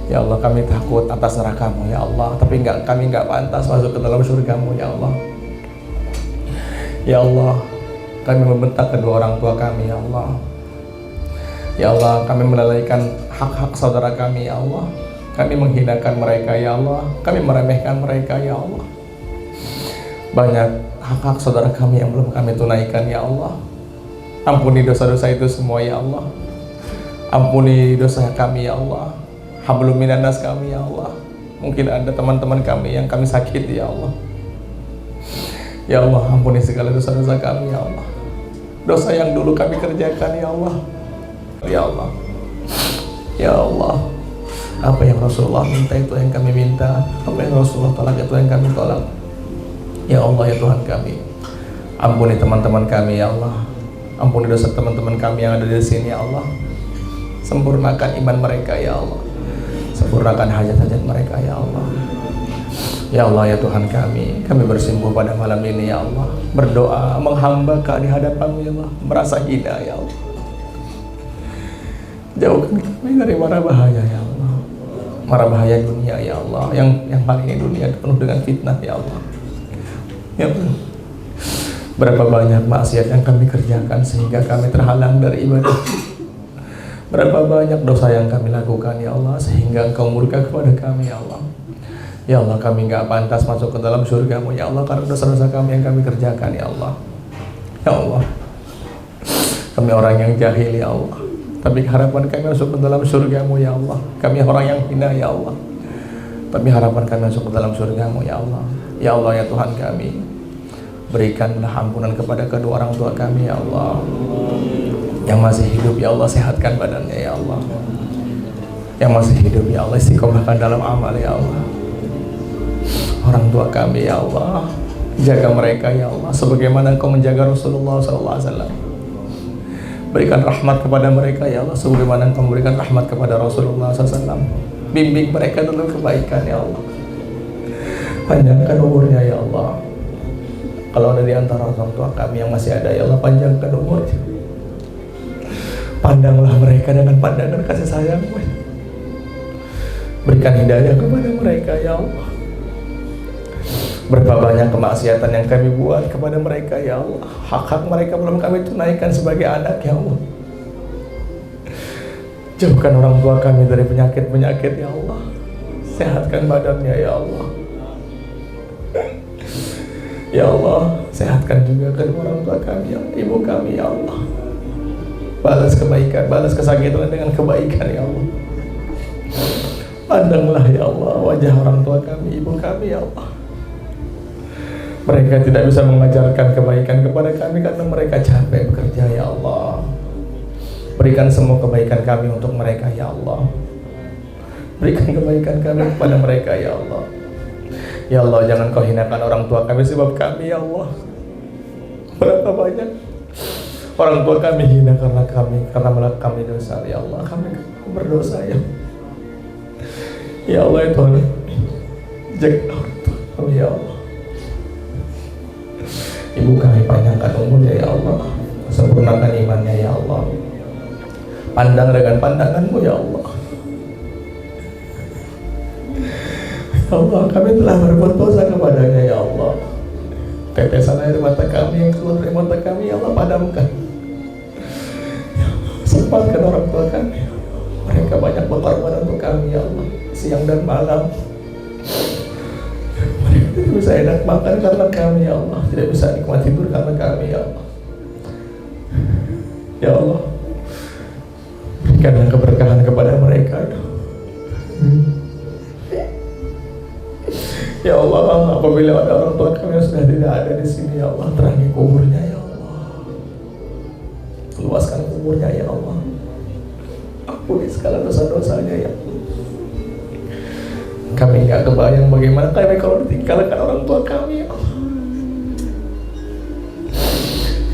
Ya Allah, kami takut atas neraka-Mu ya Allah, tapi kami enggak pantas masuk ke dalam surga-Mu ya Allah. Ya Allah, kami membentak kedua orang tua kami ya Allah. Ya Allah, kami melalaikan hak-hak saudara kami ya Allah. Kami menghinakan mereka ya Allah. Kami meremehkan mereka ya Allah. Banyak hak-hak saudara kami yang belum kami tunaikan ya Allah. Ampuni dosa-dosa itu semua ya Allah. Ampuni dosa kami ya Allah. Hablum minan nas kami ya Allah. Mungkin ada teman-teman kami yang kami sakiti ya Allah. Ya Allah, ampuni segala dosa-dosa kami ya Allah. Dosa yang dulu kami kerjakan ya Allah. Ya Allah. Ya Allah. Apa yang Rasulullah minta itu yang kami minta. Apa yang Rasulullah tolak itu yang kami tolak. Ya Allah ya Tuhan kami, ampuni teman-teman kami ya Allah. Ampuni dosa teman-teman kami yang ada di sini ya Allah. Sempurnakan iman mereka ya Allah. Sempurnakan hajat-hajat mereka ya Allah. Ya Allah ya Tuhan kami bersimpuh pada malam ini ya Allah. Berdoa, menghamba di hadapan-Mu ya Allah. Merasa hina ya Allah. Jauhkan kami dari mara bahaya ya Allah. Mara bahaya dunia ya Allah. Yang kali ini dunia penuh dengan fitnah ya Allah. Ya Allah. Berapa banyak maksiat yang kami kerjakan sehingga kami terhalang dari ibadah. Berapa banyak dosa yang kami lakukan ya Allah sehingga Engkau murka kepada kami ya Allah. Ya Allah, kami enggak pantas masuk ke dalam surga-Mu ya Allah karena dosa-dosa kami yang kami kerjakan ya Allah. Ya Allah, kami orang yang jahil ya Allah, tapi harapan kami masuk ke dalam surga-Mu ya Allah. Kami orang yang hina ya Allah, tapi harapan kami masuk ke dalam surga-Mu ya Allah. Ya Allah ya Tuhan kami, berikanlah ampunan kepada kedua orang tua kami ya Allah. Yang masih hidup ya Allah, sehatkan badannya ya Allah. Yang masih hidup ya Allah, istiqomahkan dalam amal ya Allah. Orang tua kami ya Allah, jaga mereka ya Allah sebagaimana Engkau menjaga Rasulullah SAW. Berikan rahmat kepada mereka ya Allah, sebagaimana Engkau memberikan rahmat kepada Rasulullah SAW. Bimbing mereka dalam kebaikan ya Allah. Panjangkan umurnya ya Allah. Kalau ada di antara orang tua kami yang masih ada ya Allah, panjangkan umurnya. Pandanglah mereka dengan pandangan kasih sayang. Berikan hidayah kepada mereka ya Allah. Berapa banyak kemaksiatan yang kami buat kepada mereka ya Allah. Hak-hak mereka belum kami tunaikan sebagai anak ya Allah. Jauhkan orang tua kami dari penyakit-penyakit ya Allah. Sehatkan badannya ya Allah. Ya Allah, sehatkan juga kedua orang tua kami, ya, ibu kami ya Allah. Balas kebaikan, balas kesakitan dengan kebaikan ya Allah. Pandanglah ya Allah wajah orang tua kami, ibu kami ya Allah. Mereka tidak bisa mengajarkan kebaikan kepada kami karena mereka capek bekerja ya Allah. Berikan semua kebaikan kami untuk mereka ya Allah. Berikan kebaikan kami kepada mereka ya Allah. Ya Allah, jangan Kau hinakan orang tua kami sebab kami ya Allah. Berapa banyak orang tua kami hina karena melakukan kami dosa ya Allah. Kami berdosa ya. Ya Allah ya Tuhan, jaga orang tua kami ya Allah. Ibu kami panjangkan umurnya ya Allah, sempurnakan imannya ya Allah. Pandang dengan pandangan-Mu ya Allah. Ya Allah, kami telah berbuat dosa kepadanya ya Allah. Tetesan air mata kami yang keluar dari mata kami ya Allah, padamkan. Ya Allah, selamatkan orang tua kami. Mereka banyak berkorban untuk kami ya Allah, siang dan malam. Mereka tidak bisa enak makan karena kami ya Allah, tidak bisa nikmat tidur karena kami ya Allah. Ya Allah, berikanlah keberkahan kepada mereka ya Allah. Ya Allah, apabila ada orang tua kami yang sudah tidak ada di sini ya Allah, terangi kuburnya ya Allah. Luaskan kuburnya ya Allah. Ampuni segala dosa-dosanya ya Allah. Kami nggak kebayang bagaimana kami kalau ditinggalkan orang tua kami ya Allah.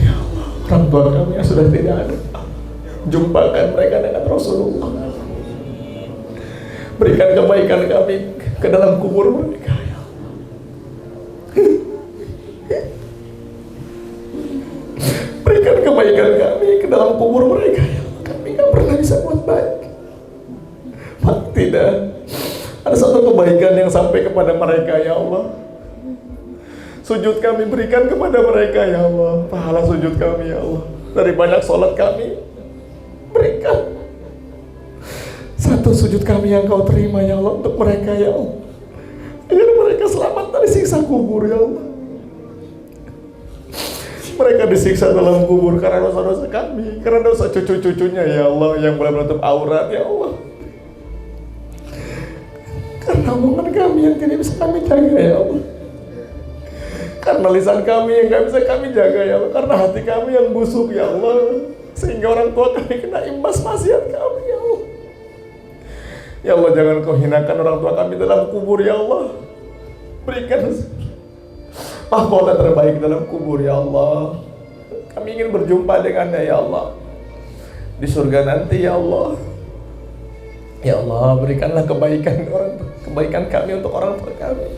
Ya Allah, orang tua kami yang sudah tidak ada, jumpakan mereka dengan Rasulullah. Berikan kebaikan kami ke dalam kubur mereka. Berikan kebaikan kami ke dalam kubur mereka ya Allah. Kami gak pernah bisa buat baik. Tidak ada satu kebaikan yang sampai kepada mereka ya Allah. Sujud kami berikan kepada mereka ya Allah. Pahala sujud kami ya Allah, dari banyak sholat kami, berikan satu sujud kami yang Kau terima ya Allah untuk mereka ya Allah, agar mereka selamat dari siksa kubur ya Allah. Mereka disiksa dalam kubur karena dosa-dosa kami, karena dosa cucu-cucunya ya Allah yang boleh menutup aurat ya Allah, karena omongan kami yang tidak bisa kami jaga ya Allah, karena lisan kami yang tidak bisa kami jaga ya Allah, karena hati kami yang busuk ya Allah, sehingga orang tua kami kena imbas maksiat kami ya Allah. Ya Allah, jangan Kau hinakan orang tua kami dalam kubur ya Allah. Berikan mahkota terbaik dalam kubur ya Allah. Kami ingin berjumpa dengannya ya Allah di surga nanti ya Allah. Ya Allah, berikanlah kebaikan kami untuk orang tua kami.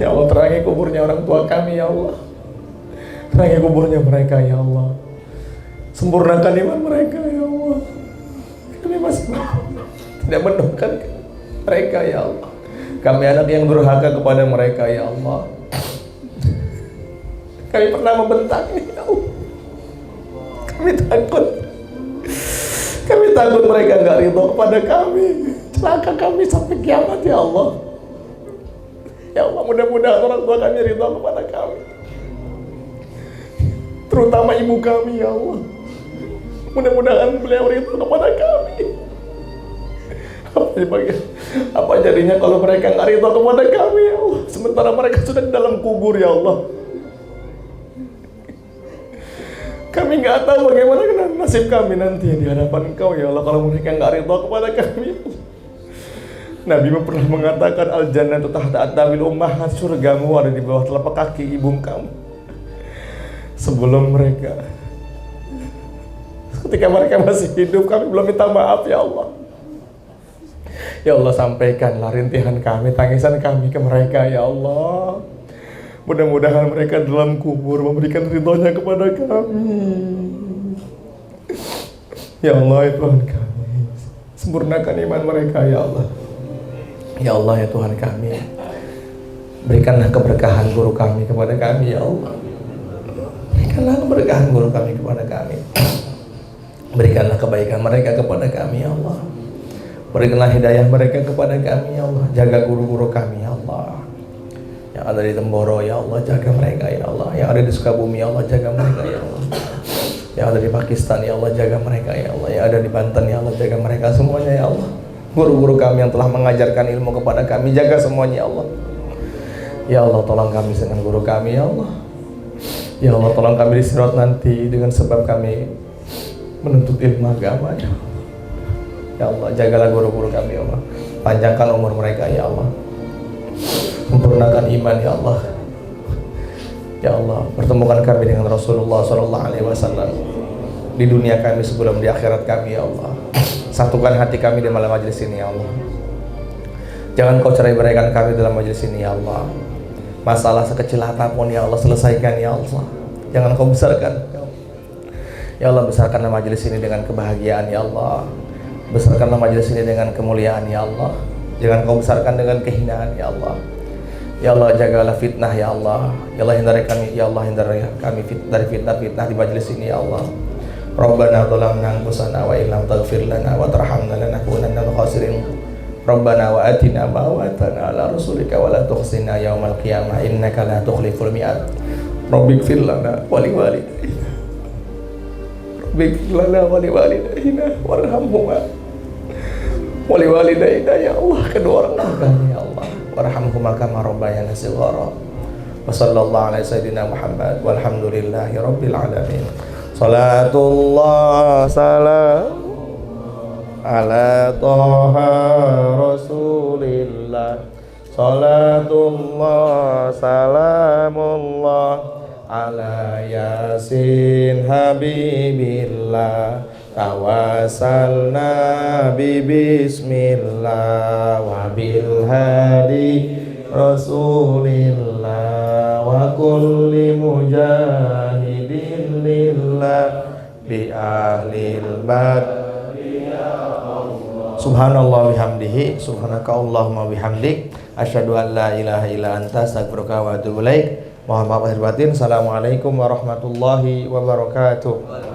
Ya Allah, terangi kuburnya orang tua kami ya Allah. Terangi kuburnya mereka ya Allah. Sempurnakan iman mereka ya Allah. Kami masih tidak mendoakan mereka ya Allah. Kami anak yang durhaka kepada mereka ya Allah. Kami pernah membentaknya ya Allah. Kami takut mereka nggak ridho kepada kami, celaka kami sampai kiamat ya Allah. Ya Allah, mudah-mudahan orang tua kami ridho kepada kami, terutama ibu kami ya Allah. Mudah-mudahan beliau ridho kepada kami. Apa jadinya kalau mereka nggak ridho kepada kami ya Allah, sementara mereka sudah di dalam kubur ya Allah. Kami nggak tahu bagaimana nasib kami nanti di hadapan Kau ya Allah kalau mereka nggak ridho kepada kami. Nabi pernah mengatakan al-jannatu tahta aqdamil ummahat, surgamu ada di bawah telapak kaki ibu kamu. Sebelum mereka Ketika mereka masih hidup, kami belum minta maaf ya Allah. Ya Allah, sampaikanlah rintihan kami, tangisan kami ke mereka ya Allah. Mudah-mudahan mereka dalam kubur memberikan ridhonya kepada kami. Ya Allah ya Tuhan kami, sempurnakan iman mereka ya Allah. Ya Allah ya Tuhan kami, berikanlah keberkahan guru kami kepada kami ya Allah. Berikanlah keberkahan guru kami kepada kami. Berikanlah kebaikan mereka kepada kami ya Allah. Berikanlah hidayah mereka kepada kami ya Allah. Jaga guru-guru kami ya Allah. Yang ada di Temboro ya Allah, jaga mereka ya Allah. Yang ada di Sukabumi ya Allah, jaga mereka ya Allah. Yang ada di Pakistan ya Allah, jaga mereka ya Allah. Yang ada di Banten ya Allah, jaga mereka semuanya ya Allah. Guru-guru kami yang telah mengajarkan ilmu kepada kami, jaga semuanya ya Allah. Ya Allah, tolong kami dengan guru kami ya Allah. Ya Allah, tolong kami di sirat nanti dengan sebab kami menuntut ilmu agama ya Allah. Ya Allah, jagalah guru-guru kami ya Allah. Panjangkan umur mereka ya Allah. Sempurnakan iman ya Allah. Ya Allah, pertemukan kami dengan Rasulullah SAW di dunia kami sebelum di akhirat kami ya Allah. Satukan hati kami di malam majelis ini ya Allah. Jangan kau cerai-beraikan kami dalam majelis ini ya Allah. Masalah sekecil apapun ya Allah, selesaikan ya Allah. Jangan kau besarkan ya Allah. Ya Allah, besarkanlah majelis ini dengan kebahagiaan ya Allah. Besarkanlah majelis ini dengan kemuliaan ya Allah. Jangan kau besarkan dengan kehinaan ya Allah. Ya Allah, jagalah fitnah ya Allah. Ya Allah, hindari kami ya Allah, hindari kami dari fitnah-fitnah di majelis ini ya Allah. Rabbana zalamna anfusana wa illam taghfir lana wa tarhamna lanakunanna minal khasirin. Rabbana wa atina ma wa'adtana ala rasulika wa la tukhzina yaumal qiyamah innaka la tukhliful mi'ad. Rabbighfir lana wa liwalidayna. Rabbighfir lana wa liwalidayna warhamhuma wa liwalidayna ya Allah, kedua orang tua kami ya Allah. Warhamhuma kama rabbayana shighara. Wa sallallahu ala sayyidina Muhammad walhamdulillahi rabbil alamin. Salatullah salam ala toha rasulillah. Salatullah salamullah ala yasin habibillah. Tawassalna bi bismillah wa bil hadi rasulillah wa kulli mujahidin lillah bi ahlil bad. Subhanallah bihamdihi, subhanakallahumma bihamdik, asyhadu an la ilaha illa anta, astaghfiruka wa atubu ilaik. Mohon maaf lahir batin. Assalamualaikum warahmatullahi wabarakatuh.